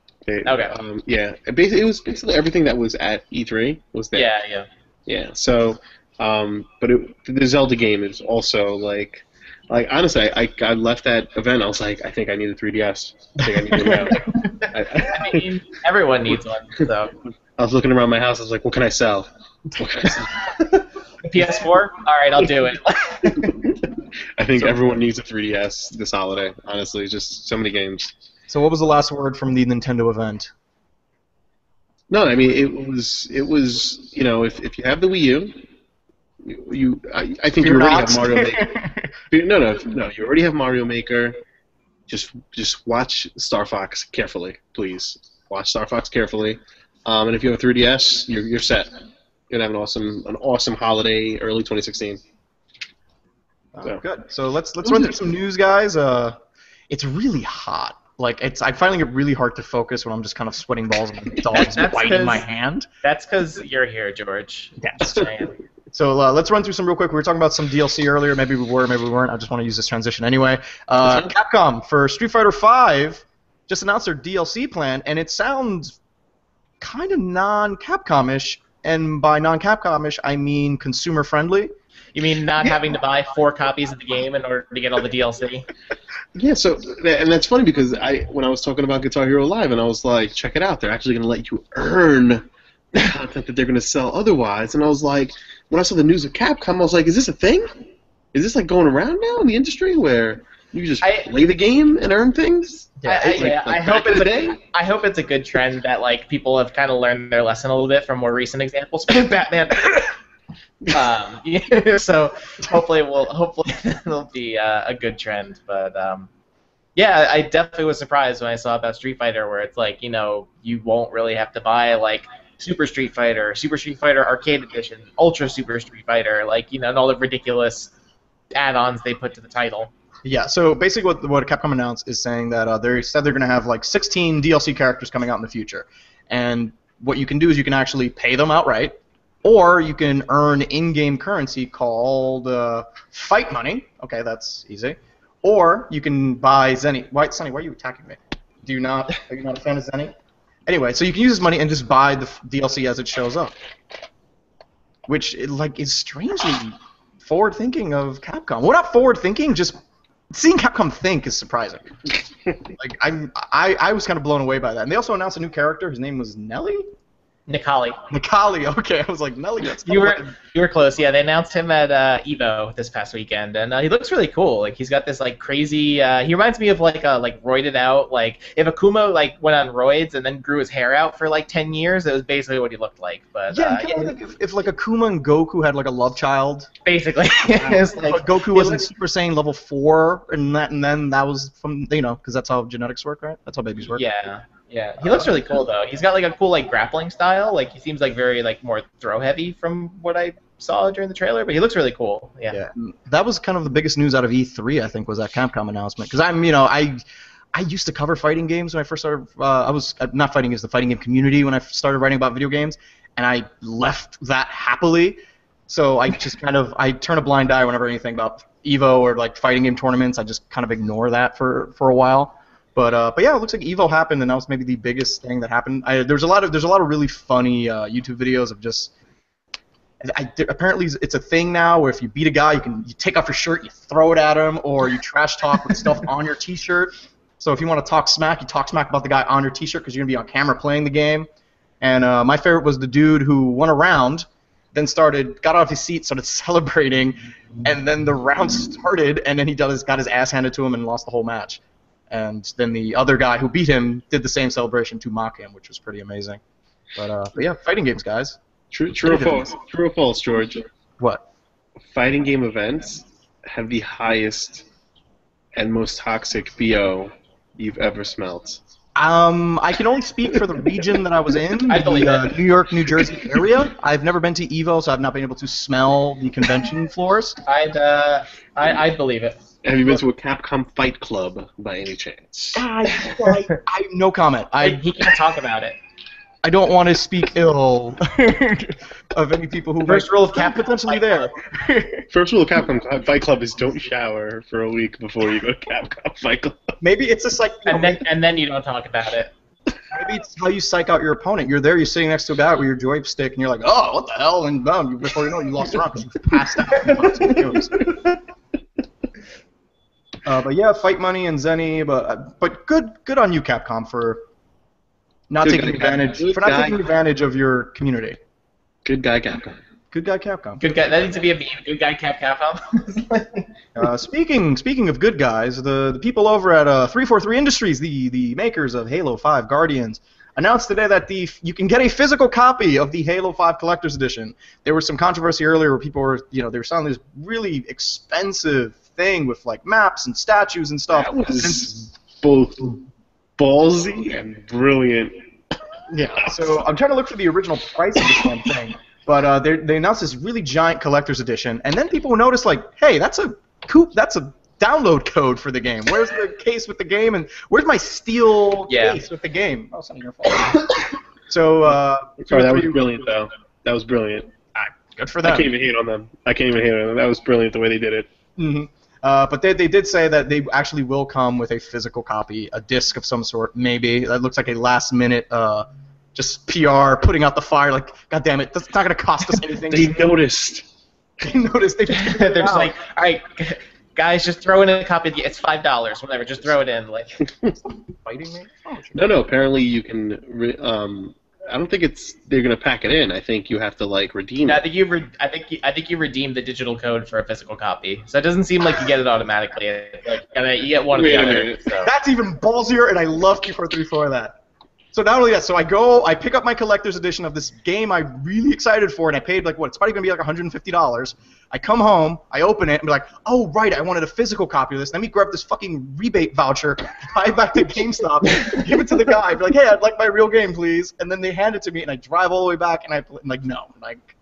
Okay. Yeah. It was basically everything that was at E3 was there. Yeah. Yeah. So, but the Zelda game is also like honestly, I left that event. I was like, I think I need a 3DS. I think I need it now. I mean, everyone needs one. So. I was looking around my house. I was like, what can I sell? PS4? All right, I'll do it. I think everyone needs a 3DS this holiday. Honestly, just so many games. So what was the last word from the Nintendo event? No, I mean it was if you have the Wii U, I think you already have Mario Maker. No, you already have Mario Maker. Just watch Star Fox carefully, please. Watch Star Fox carefully. And if you have a 3DS, you're set. You're gonna have an awesome holiday, early 2016. So. Good. So let's run through some news, guys. It's really hot. Like, I finally get really hard to focus when I'm just kind of sweating balls and my dog's biting my hand. That's because you're here, George. Yes. So let's run through some real quick. We were talking about some DLC earlier. Maybe we were, maybe we weren't. I just want to use this transition anyway. Capcom for Street Fighter V just announced their DLC plan, and it sounds kind of non-Capcom-ish. And by non-Capcom-ish, I mean consumer-friendly. You mean not having to buy 4 copies of the game in order to get all the DLC? Yeah, so and that's funny because when I was talking about Guitar Hero Live, and I was like, check it out, they're actually going to let you earn the content that they're going to sell otherwise. And I was like, when I saw the news of Capcom, I was like, is this a thing? Is this like going around now in the industry where you just play the game and earn things? I hope it's a good trend that like people have kind of learned their lesson a little bit from more recent examples. Batman. So hopefully it'll be a good trend. But yeah, I definitely was surprised when I saw about Street Fighter, where it's like, you know, you won't really have to buy like Super Street Fighter Arcade Edition, Ultra Super Street Fighter, like, you know, and all the ridiculous add-ons they put to the title. Yeah, so basically what Capcom announced is saying that they said they're going to have like 16 DLC characters coming out in the future. And what you can do is you can actually pay them outright, or you can earn in-game currency called fight money. Okay, that's easy. Or you can buy Zenny. Sonny, why are you attacking me? Are you not a fan of Zenny? Anyway, so you can use this money and just buy the DLC as it shows up, which is strangely forward-thinking of Capcom. Well, not forward-thinking, just seeing Capcom think is surprising. Like I was kind of blown away by that. And they also announced a new character. His name was Nelly. Nikali, okay. I was like, Nelly. You were close. Yeah, they announced him at Evo this past weekend, and he looks really cool. Like he's got this like crazy. He reminds me of like a roided out, like if Akuma like went on roids and then grew his hair out for like 10 years. It was basically what he looked like. But yeah, like if like Akuma and Goku had like a love child. Basically, it's like Goku wasn't Super Saiyan level 4, and then that was from because that's how genetics work, right? That's how babies work. Yeah. Yeah, he looks really cool though. He's got like a cool like grappling style. Like he seems like very like more throw heavy from what I saw during the trailer, but he looks really cool. Yeah. That was kind of the biggest news out of E3, I think, was that Capcom announcement. Because I used to cover fighting games when I first started. I was not fighting games, the fighting game community when I started writing about video games, and I left that happily. So I just I turn a blind eye whenever anything about Evo or like fighting game tournaments. I just kind of ignore that for a while. But yeah, it looks like Evo happened, and that was maybe the biggest thing that happened. There's a lot of really funny YouTube videos of just. Apparently, it's a thing now where if you beat a guy, you take off your shirt, you throw it at him, or you trash talk with stuff on your T-shirt. So if you want to talk smack, you talk smack about the guy on your T-shirt because you're gonna be on camera playing the game. And my favorite was the dude who won a round, then got off his seat, started celebrating, and then the round started, and then he got his ass handed to him and lost the whole match. And then the other guy who beat him did the same celebration to mock him, which was pretty amazing. But yeah, fighting games, guys. True or false? True or false, George? What? Fighting game events have the highest and most toxic BO you've ever smelt. I can only speak for the region that I was in, the New York, New Jersey area. I've never been to Evo, so I've not been able to smell the convention floors. I'd believe it. Have you been to a Capcom Fight Club by any chance? I no comment. He can't talk about it. I don't want to speak ill of any people who First rule of Capcom potentially there. First rule of Capcom Fight Club is don't shower for a week before you go to Capcom Fight Club. Maybe it's just like and then you don't talk about it. Maybe it's how you psych out your opponent. You're there, you're sitting next to a guy with your joystick, and you're like, oh, what the hell? And boom, before you know it, you lost the round because you passed out. But yeah, fight money and Zenny, but good on you, Capcom, for not taking advantage of your community. Good guy, Capcom. Good guy, Capcom. Good guy. That needs to be a meme. Good guy, Capcom. Speaking of good guys, the people over at 343 Industries, the makers of Halo 5 Guardians, announced today that you can get a physical copy of the Halo 5 Collector's Edition. There was some controversy earlier where people were, they were selling this really expensive thing with like maps and statues and stuff. That was both ballsy and brilliant. Yeah, so I'm trying to look for the original price of this damn thing, but they announced this really giant collector's edition, and then people noticed like, hey, that's a download code for the game. Where's the case with the game, and where's my steel case with the game? Oh, it's not your fault. So, sorry, that was brilliant though. That was brilliant. Good for them. I can't even hate on them. That was brilliant the way they did it. Mm-hmm. But they did say that they actually will come with a physical copy, a disc of some sort, maybe. That looks like a last-minute just PR, putting out the fire, like, God damn it, that's not going to cost us anything. They noticed. They noticed. They're just like, all right, guys, just throw in a copy. It's $5, whatever. Just throw it in. Like, fighting me? Oh, No. Apparently, you can. I don't think they're gonna pack it in. I think you have to like redeem I it. think I think you redeem the digital code for a physical copy. So it doesn't seem like you get it automatically. Like, you get one or the other. So. That's even ballsier, and I love Q434 for that. So not only that, so I pick up my collector's edition of this game I'm really excited for, and I paid like what? It's probably gonna be like $150. I come home, I open it, and be like, oh right, I wanted a physical copy of this. Let me grab this fucking rebate voucher, buy it back to GameStop, give it to the guy, be like, hey, I'd like my real game, please. And then they hand it to me, and I drive all the way back, and I'm like, no, like,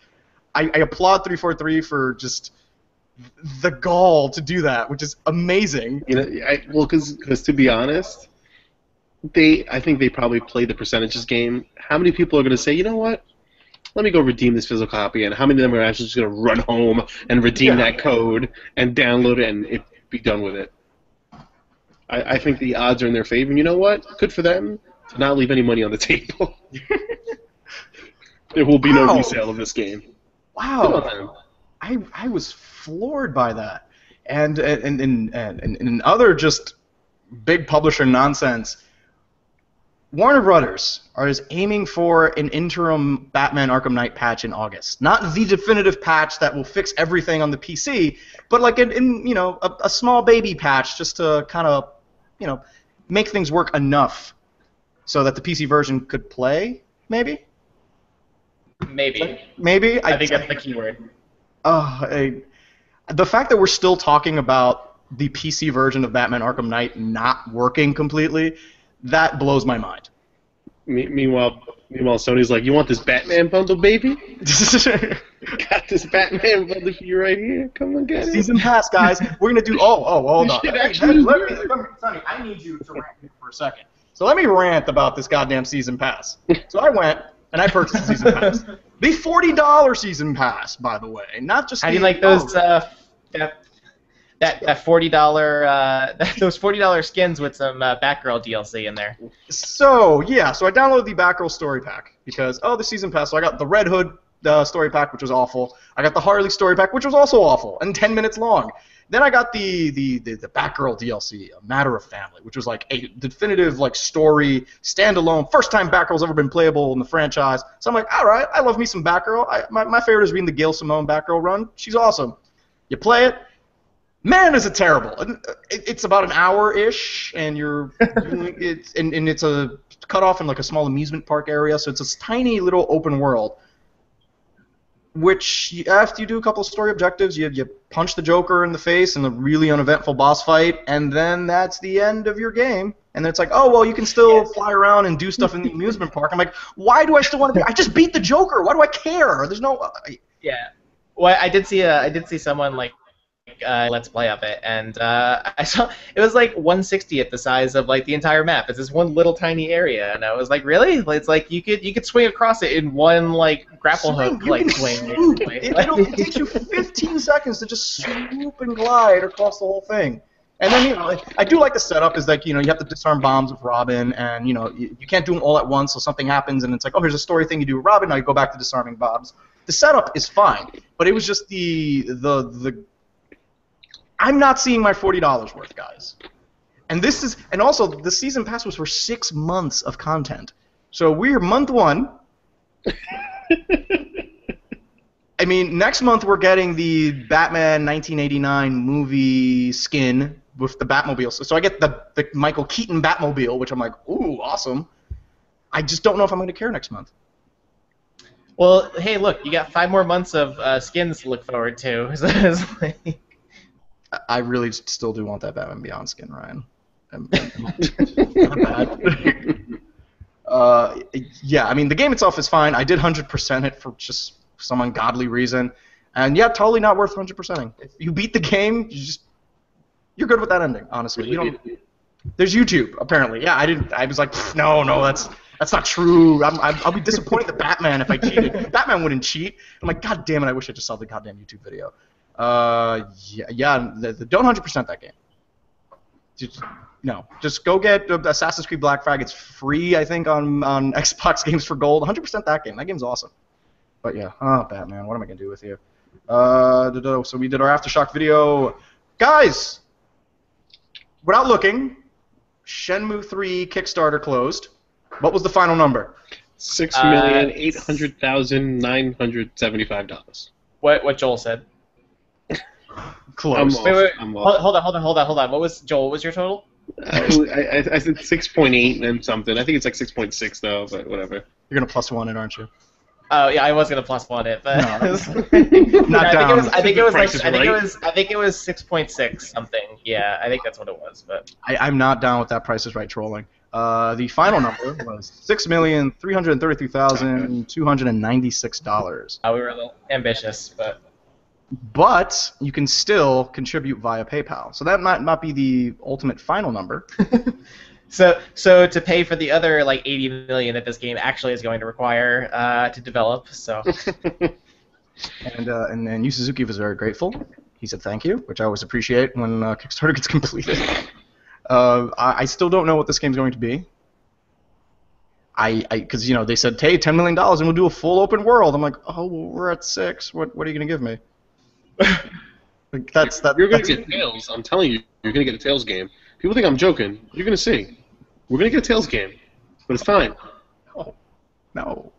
I applaud 343 for just the gall to do that, which is amazing. You know, because to be honest, I think they probably played the percentages game. How many people are going to say, you know what? Let me go redeem this physical copy, and how many of them are actually just going to run home and redeem that code and download it and be done with it? I think the odds are in their favor, and you know what? Good for them to not leave any money on the table. There will be no resale of this game. Wow. I was floored by that. And in other just big publisher nonsense, Warner Brothers is aiming for an interim Batman Arkham Knight patch in August. Not the definitive patch that will fix everything on the PC, but like a small baby patch just to kind of, make things work enough so that the PC version could play, maybe? Maybe. Maybe? I think that's the keyword. The fact that we're still talking about the PC version of Batman Arkham Knight not working completely, that blows my mind. Meanwhile, Sony's like, you want this Batman bundle, baby? Got this Batman bundle for you right here. Come on, get it. Season pass, guys. We're going to do... hold on. Sonny, I need you to rant here for a second. So let me rant about this goddamn season pass. So I went, and I purchased the season pass. The $40 season pass, by the way. Not just How do you like those... That $40 those $40 skins with some Batgirl DLC in there. So I downloaded the Batgirl story pack because the season pass. So I got the Red Hood story pack, which was awful. I got the Harley story pack, which was also awful and 10 minutes long. Then I got the Batgirl DLC, A Matter of Family, which was like a definitive like story standalone. First time Batgirl's ever been playable in the franchise. So I'm like, all right, I love me some Batgirl. My favorite is reading the Gail Simone Batgirl run. She's awesome. You play it. Man, is it terrible! It's about an hour-ish, and it's a cut off in like a small amusement park area, so it's this tiny little open world. Which after you do a couple of story objectives, you punch the Joker in the face in the really uneventful boss fight, and then that's the end of your game. And then it's like, you can still fly around and do stuff in the amusement park. I'm like, why do I still want to? I just beat the Joker. Why do I care? There's no. Yeah. Well, I did see someone like. Let's play of it, and I saw it was like 1/60th the size of like the entire map. It's this one little tiny area, and I was like, really? It's like you could swing across it in one like grapple hook like swing. It takes you 15 seconds to just swoop and glide across the whole thing. And then I do like the setup is like you have to disarm bombs with Robin, and you can't do them all at once, so something happens, and it's like here's a story thing you do with Robin. Now you go back to disarming bombs. The setup is fine, but it was just the I'm not seeing my $40 worth, guys. And also the season pass was for 6 months of content. So we're month 1. I mean, next month we're getting the Batman 1989 movie skin with the Batmobile. So I get the Michael Keaton Batmobile, which I'm like, ooh, awesome. I just don't know if I'm going to care next month. Well, hey, look, you got 5 more months of skins to look forward to. So it's like... I really still do want that Batman Beyond skin, Ryan. Not bad. I mean, the game itself is fine. I did 100% it for just some ungodly reason. And totally not worth 100%ing. If you beat the game, you're good with that ending, honestly. There's YouTube, apparently. Yeah, I was like, no, that's not true. I'll be disappointed at Batman if I cheated. Batman wouldn't cheat. I'm like, God damn it, I wish I just saw the goddamn YouTube video. Don't 100% that game. Just go get Assassin's Creed Black Flag. It's free, I think, on Xbox Games for Gold. 100% that game. That game's awesome. But Batman, what am I gonna do with you? So we did our Aftershock video. Guys, without looking, Shenmue 3 Kickstarter closed. What was the final number? $6,800,975. What Joel said. Close. I'm off. Wait. I'm off. Hold on. What was Joel? What was your total? I said 6.8 and something. I think it's like 6.6 though, but whatever. You're gonna +1 it, aren't you? Oh yeah, I was gonna +1 it, but No, I think it was Price is I think Right. it was 6.6 something. Yeah, I think that's what it was. But I'm not down with that Price is Right trolling. The final number was $6,333,296. we were a little ambitious, but But you can still contribute via PayPal. So that might not be the ultimate final number. so to pay for the other like 80 million that this game actually is going to require to develop. So And then Yu Suzuki was very grateful. He said thank you, which I always appreciate when Kickstarter gets completed. I still don't know what this game's going to be. Because they said, hey, $10 million and we'll do a full open world. I'm like, oh, well, we're at 6. What are you gonna give me? Like, You're gonna get Tails. I'm telling you, you're gonna get a Tails game. People think I'm joking. You're gonna see. We're gonna get a Tails game, but it's fine. No.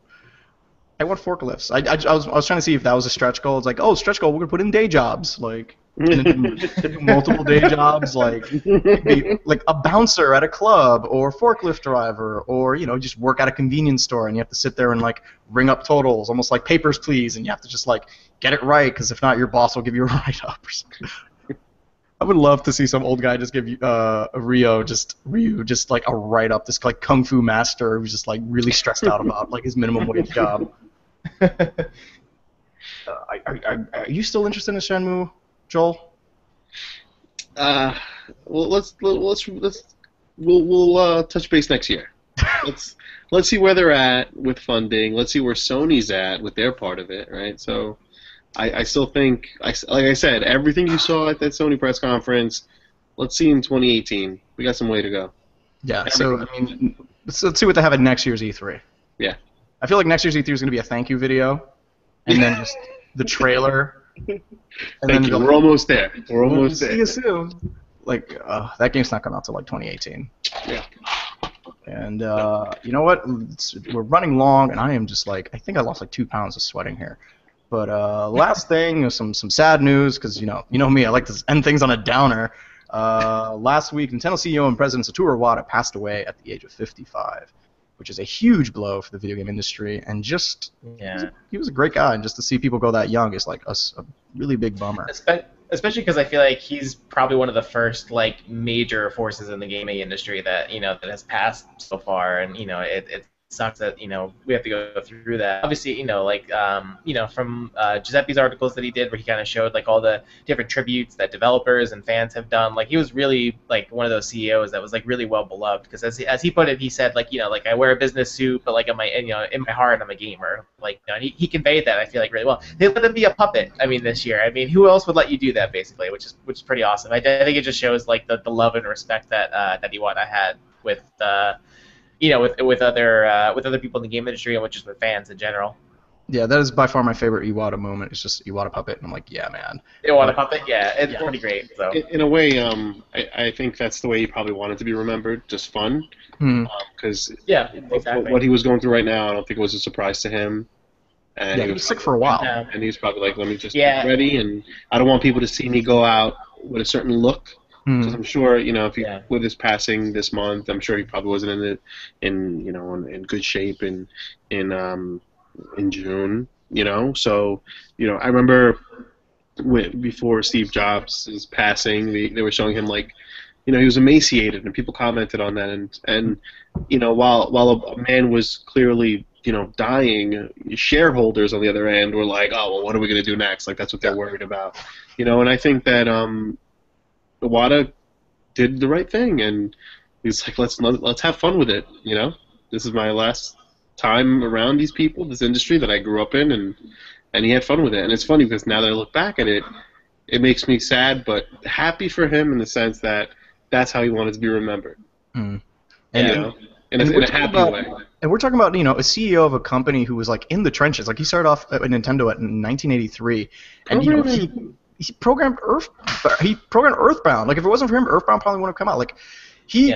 I want forklifts. I was trying to see if that was a stretch goal. It's like, oh, stretch goal, we're gonna put in day jobs, like do multiple day jobs, like maybe, like a bouncer at a club, or forklift driver, or just work at a convenience store, and you have to sit there and like ring up totals, almost like Papers, Please, and you have to just like get it right, because if not, your boss will give you a write-up or something. I would love to see some old guy just give you Ryu just like a write-up, this like kung fu master who's just like really stressed out about like his minimum wage job. Are you still interested in Shenmue, Joel? Well, we'll touch base next year. Let's see where they're at with funding. Let's see where Sony's at with their part of it, right? So, I still think, like I said, everything you saw at that Sony press conference, let's see in 2018. We got some way to go. Yeah. So I mean, let's see what they have at next year's E3. Yeah. I feel like next year's E3 is going to be a thank you video, and then just the trailer. And Thank you. We're almost there. We're almost there. See you soon. Like that game's not coming out till like 2018. Yeah. And you know what? We're running long, and I am just like, I think I lost like 2 pounds of sweating here. But last thing, some sad news, because you know me, I like to end things on a downer. Last week, Nintendo CEO and President Satoru Iwata passed away at the age of 55, which is a huge blow for the video game industry. And just he was a great guy, and just to see people go that young is like a really big bummer. Especially because I feel like he's probably one of the first like major forces in the gaming industry that that has passed so far, and it sucks that we have to go through that. Obviously, from Giuseppe's articles that he did, where he kind of showed like all the different tributes that developers and fans have done. Like he was really like one of those CEOs that was like really well beloved, because as he put it, he said like I wear a business suit, but like in my heart I'm a gamer. Like he conveyed that, I feel like, really well. They let him be a puppet. I mean, this year. I mean, who else would let you do that, basically? Which is pretty awesome. I think it just shows like the love and respect that Iwata had with with other people in the game industry, and with just with fans in general. Yeah, that is by far my favorite Iwata moment. It's just Iwata puppet, and I'm like, yeah, man. Iwata puppet, yeah, it's pretty great. So in a way, I think that's the way he probably wanted to be remembered, just fun. Because exactly. What he was going through right now, I don't think it was a surprise to him. And he was sick for a while. And he's probably like, let me just get ready, and I don't want people to see me go out with a certain look. Because I'm sure, with his passing this month, I'm sure he probably wasn't in good shape in June. So I remember before Steve Jobs' passing, they were showing him like, he was emaciated, and people commented on that, and while a man was clearly dying, shareholders on the other end were like, oh well, what are we gonna do next? Like that's what they're worried about, and I think that Iwata did the right thing, and he's like, let's have fun with it. This is my last time around these people, this industry that I grew up in, and he had fun with it. And it's funny because now that I look back at it, it makes me sad but happy for him in the sense that that's how he wanted to be remembered. And in a happy way. And we're talking about, you know, a CEO of a company who was like in the trenches. Like he started off at Nintendo in 1983, and you know he programmed Earthbound. Like if it wasn't for him, Earthbound probably wouldn't have come out. Like he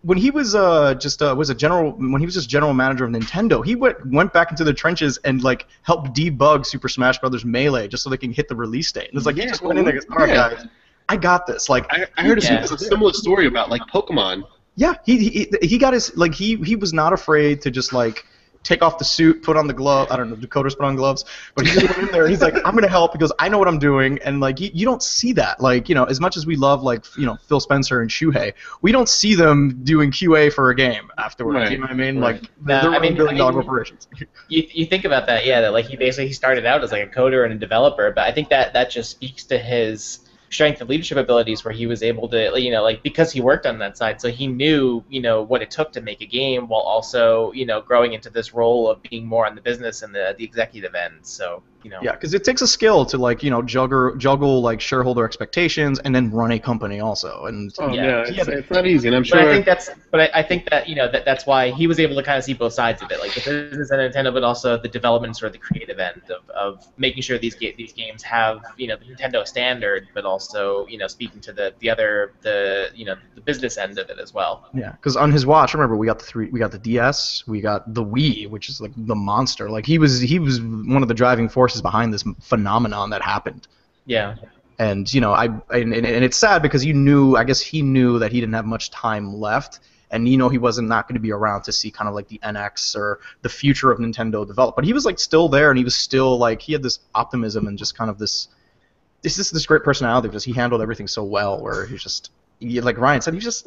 when he was when he was just general manager of Nintendo, he went back into the trenches and like helped debug Super Smash Brothers Melee just so they can hit the release date. And it's like he just went in there and goes, all right, guys, I got this. Like I heard a similar story about like Pokemon. Yeah, he got his, like, he was not afraid to just like take off the suit, put on the glove. I don't know, do coders put on gloves? But he just went in there and he's like, I'm gonna help because I know what I'm doing. And like you don't see that. Like, you know, as much as we love like, you know, Phil Spencer and Shuhei, we don't see them doing QA for a game afterwards. Right. You know what I mean? Right. Like they're running billion-dollar corporations. You think about that, that like he started out as like a coder and a developer, but I think that just speaks to his strength and leadership abilities, where he was able to, you know, like, because he worked on that side, so he knew, you know, what it took to make a game while also, you know, growing into this role of being more on the business and the executive end. So, you know. Yeah, because it takes a skill to, like, you know, juggle like shareholder expectations and then run a company also. And it's not easy, and I'm sure. But I think that you know that's why he was able to kind of see both sides of it, like the business end of Nintendo, but also the development or the creative end of making sure these games have, you know, the Nintendo standard, but also, you know, speaking to the you know, the business end of it as well. Yeah, because on his watch, remember, we got the DS, we got the Wii, which is like the monster. Like he was one of the driving forces behind this phenomenon that happened. Yeah. And you know, and it's sad because I guess he knew that he didn't have much time left, and you know he wasn't not going to be around to see kind of like the NX or the future of Nintendo develop. But he was like still there, and he was still like, he had this optimism and just kind of this great personality because he handled everything so well. Where he's just, like Ryan said, he just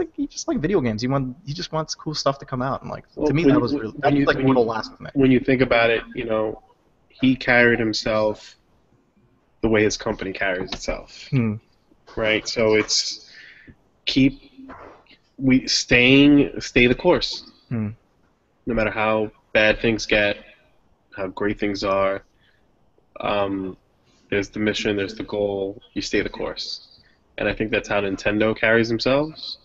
like video games. He just wants cool stuff to come out, and like to me that was really what'll last with me. When you think about it, you know, he carried himself the way his company carries itself, right? So it's stay the course, no matter how bad things get, how great things are. There's the mission, there's the goal. You stay the course, and I think that's how Nintendo carries themselves,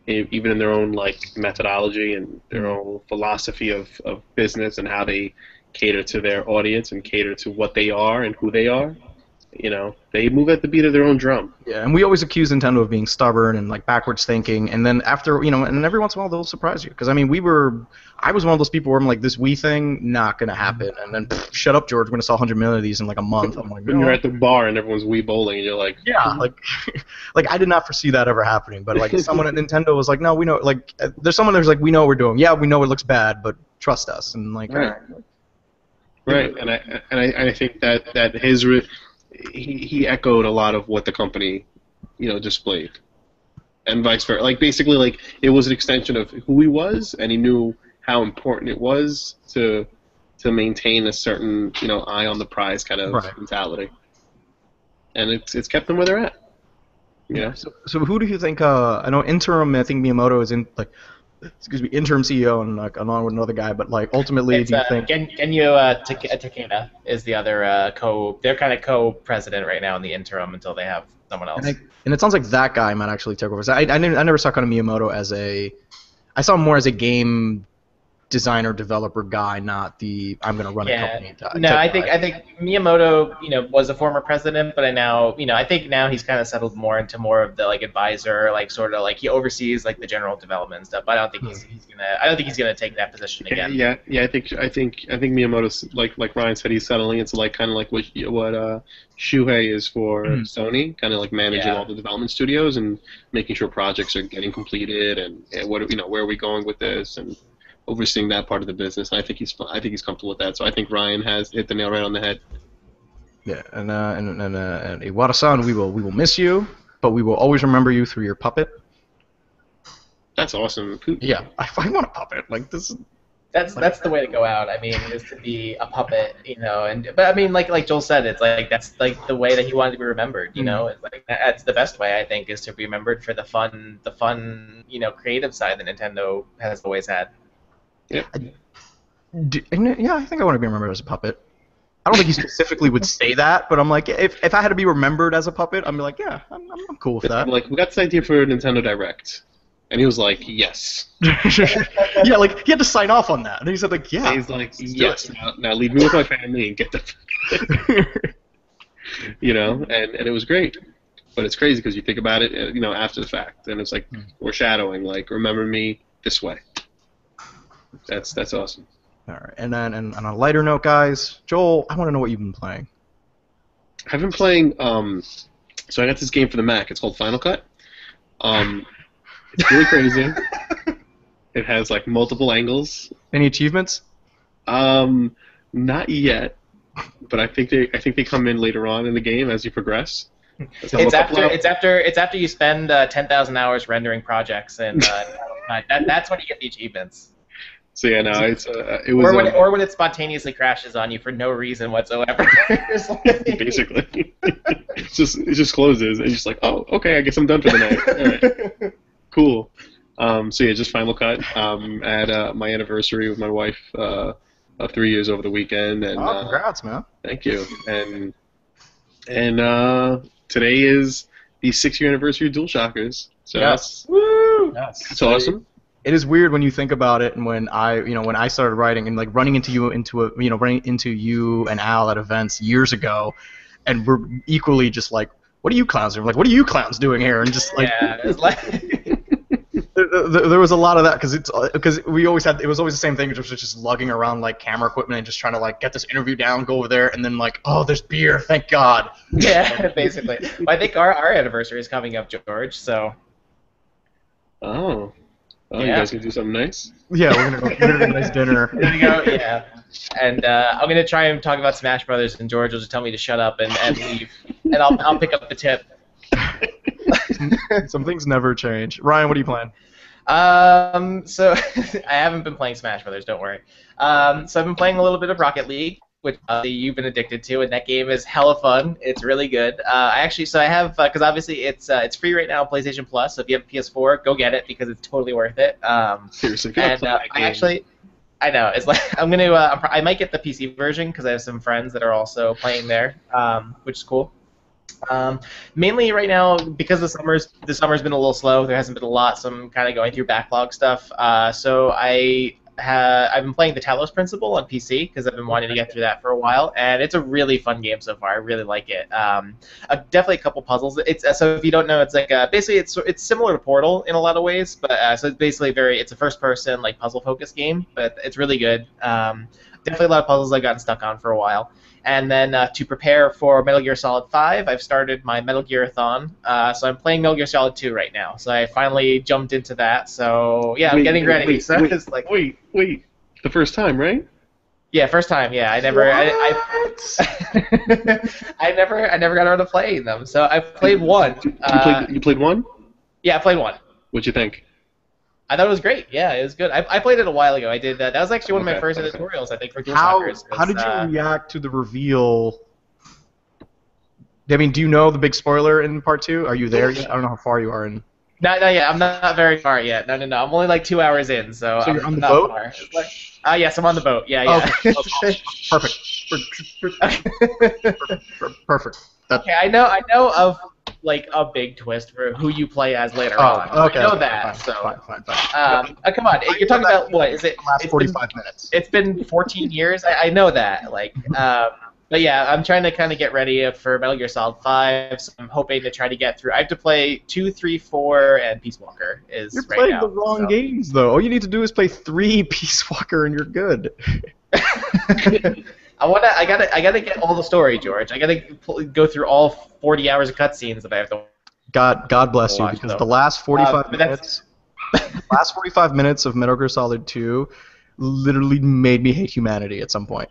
even in their own like methodology and their own philosophy of business and how they cater to their audience and cater to what they are and who they are. You know, they move at the beat of their own drum. Yeah, and we always accuse Nintendo of being stubborn and like backwards thinking, and then after, you know, and every once in a while they'll surprise you. Because I mean, I was one of those people where I'm like, this Wii thing not gonna happen, and then shut up, George, we're gonna sell 100 million of these in like a month. I'm like, when you're at the bar and everyone's Wii bowling, and you're like, yeah, like, like I did not foresee that ever happening. But like someone at Nintendo was like, no, we know, like, there's someone there's like, we know what we're doing. Yeah, we know it looks bad, but trust us, and like, right. Right, and I think that he echoed a lot of what the company, you know, displayed, and vice versa. Like basically, like it was an extension of who he was, and he knew how important it was to maintain a certain, you know, eye on the prize kind of mentality, and it's kept them where they're at. Yeah. So who do you think? I know interim. I think Miyamoto is interim CEO and like along with another guy, but like ultimately, do you think Genyo Takeda is the other they're kind of co-president right now in the interim until they have someone else. And it sounds like that guy might actually take over. So I never saw kind of Miyamoto I saw him more as a game designer developer guy, not the I'm going to run a company guy. No, I think Miyamoto, you know, was a former president, but I think now he's kind of settled more into more of the like advisor, like sort of like he oversees like the general development and stuff. But I don't think he's gonna take that position again. Yeah. I think Miyamoto's like Ryan said, he's settling into like kind of like what Shuhei is for Sony, kind of like managing all the development studios and making sure projects are getting completed and where are we going with this and overseeing that part of the business. And I think he's comfortable with that. So I think Ryan has hit the nail right on the head. Yeah, and Iwata-san, we will miss you, but we will always remember you through your puppet. That's awesome. Yeah, I want a puppet. Like this. That's the way to go out. I mean, is to be a puppet, you know. But I mean, like Joel said, it's like that's like the way that he wanted to be remembered. You know, it's like that's the best way I think is to be remembered for the fun, you know, creative side that Nintendo has always had. Yeah. I think I want to be remembered as a puppet. I don't think he specifically would say that, but I'm like, if I had to be remembered as a puppet, I'm like, yeah, I'm cool with that. Like, we got this idea for Nintendo Direct. And he was like, yes. Yeah, like he had to sign off on that, and he said like, yeah. And he's like, yes. Now leave me with my family and get the. You know, and it was great. But it's crazy because you think about it, you know, after the fact, and it's like foreshadowing, like remember me this way. That's awesome. All right, and then and on a lighter note, guys, Joel, I want to know what you've been playing. I've been playing. So I got this game for the Mac. It's called Final Cut. It's really crazy. It has like multiple angles. Any achievements? Not yet, but I think they come in later on in the game as you progress. It's after you spend 10,000 hours rendering projects, and that's when you get the achievements. So yeah, no, it was. Or when it spontaneously crashes on you for no reason whatsoever. Basically, it just closes, and you're just like, oh, okay, I guess I'm done for the night. All right, cool. So yeah, just Final Cut. I had my anniversary with my wife of 3 years over the weekend, and congrats, man! Thank you. And today is the 6-year anniversary of DualShockers. So yes, that's awesome. It is weird when you think about it, and when I started writing and like running into you and Al at events years ago, and we're equally just like, what are you clowns doing? Like, what are you clowns doing here? And just like, yeah, it's like there was a lot of that because we always had, it was always the same thing, which was just lugging around like camera equipment and just trying to like get this interview down, go over there, and then like, oh, there's beer, thank God. Yeah, basically. Well, I think our anniversary is coming up, George. So. Oh. Oh, yeah. You guys gonna do something nice? Yeah, we're gonna do a nice dinner. We're gonna go, yeah. And I'm gonna try and talk about Smash Brothers, and George will just tell me to shut up and leave, and I'll pick up the tip. Some things never change. Ryan, what are you playing? So I haven't been playing Smash Brothers. Don't worry. So I've been playing a little bit of Rocket League, which you've been addicted to, and that game is hella fun. It's really good. I have, because obviously it's free right now on PlayStation Plus. So if you have a PS4, go get it because it's totally worth it. Seriously, and I know it's like I might get the PC version because I have some friends that are also playing there, which is cool. Mainly right now because the summer's been a little slow. There hasn't been a lot, so I'm kind of going through backlog stuff. So I've been playing the Talos Principle on PC because I've been wanting to get through that for a while, and it's a really fun game so far. I really like it. Definitely a couple puzzles. So if you don't know, it's like basically it's similar to Portal in a lot of ways, but so it's basically it's a first-person like puzzle-focused game, but it's really good. Definitely a lot of puzzles I've gotten stuck on for a while. And then to prepare for Metal Gear Solid 5, I've started my Metal Gear-a-thon. So I'm playing Metal Gear Solid 2 right now. So I finally jumped into that. So yeah, I'm getting ready. It's like wait. The first time, right? Yeah, first time. Yeah, I never got around to playing them. So I played one. You played one? Yeah, I played one. What'd you think? I thought it was great. Yeah, it was good. I played it a while ago. I did that. That was actually one of my first editorials, I think, for DualShockers. How did you react to the reveal? I mean, do you know the big spoiler in part 2? Are you there yet? I don't know how far you are in. No, yeah, I'm not very far yet. No. I'm only like 2 hours in, so you're on the not boat? Far. Yes, I'm on the boat. Yeah. Okay. Perfect. Okay, I know of like a big twist for who you play as later on. Okay. I know that. Fine. Come on, you're talking about what is it? Last 45 minutes. It's been 14 years. I know that. But yeah, I'm trying to kind of get ready for Metal Gear Solid 5. So I'm hoping to try to get through. I have to play 2, 3, 4, and Peace Walker is You're right playing now. the wrong games though. All you need to do is play 3 Peace Walker and you're good. I gotta get all the story, George. I gotta go through all 40 hours of cutscenes that I have to. God bless you, because the last 45 minutes, of Metal Gear Solid 2, literally made me hate humanity at some point.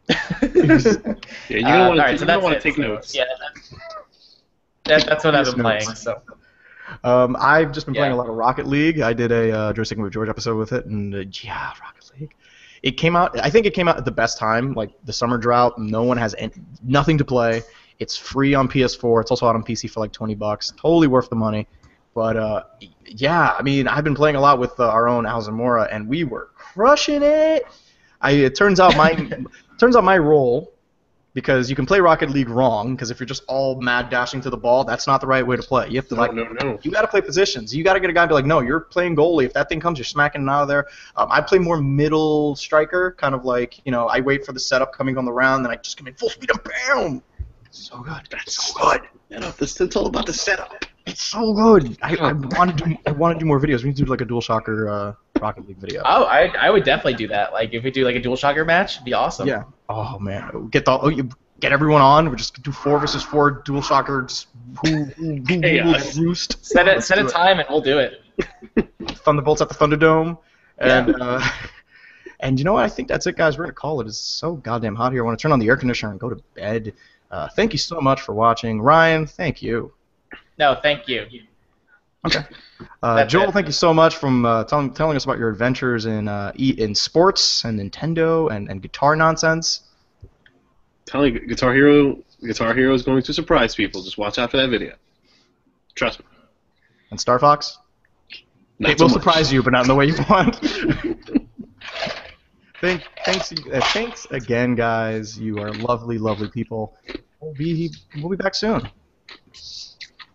Yeah, you're gonna want to take notes. Yeah, that's what I've been playing. So. I've just been playing a lot of Rocket League. I did a Joysticking with George episode with it, and Rocket League. It came out. I think it came out at the best time, like the summer drought. No one has nothing to play. It's free on PS4. It's also out on PC for like $20. Totally worth the money. But yeah, I mean, I've been playing a lot with our own Al Zamora, and we were crushing it. It turns out my role because you can play Rocket League wrong. Because if you're just all mad dashing to the ball, that's not the right way to play. You have to No. You got to play positions. You got to get a guy and be like, no, you're playing goalie. If that thing comes, you're smacking it out of there. I play more middle striker, kind of like I wait for the setup coming on the round, then I just come in full speed and bam. So good. That's so good. It's all about the setup. It's so good. I want to do more videos. We need to do like a DualShocker Rocket League video. Oh, I would definitely do that. Like if we do like a DualShocker match, it'd be awesome. Yeah. Oh man, you get everyone on. We just do 4 versus 4 DualShockers. Who roost. Set a time and we'll do it. Thunderbolts at the Thunderdome, and and you know what? I think that's it, guys. We're gonna call it. It's so goddamn hot here. I want to turn on the air conditioner and go to bed. Thank you so much for watching, Ryan. Thank you. No, thank you. Okay. Joel, thank you so much from telling us about your adventures in sports and Nintendo and guitar nonsense. Telling Guitar Hero is going to surprise people. Just watch out for that video. Trust me. And Star Fox? Not It so will much. surprise you, but not in the way you want. Thanks again, guys. You are lovely, lovely people. We'll be back soon.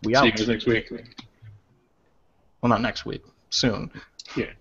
We out. See you guys next week. Well, not next week. Soon. Yeah.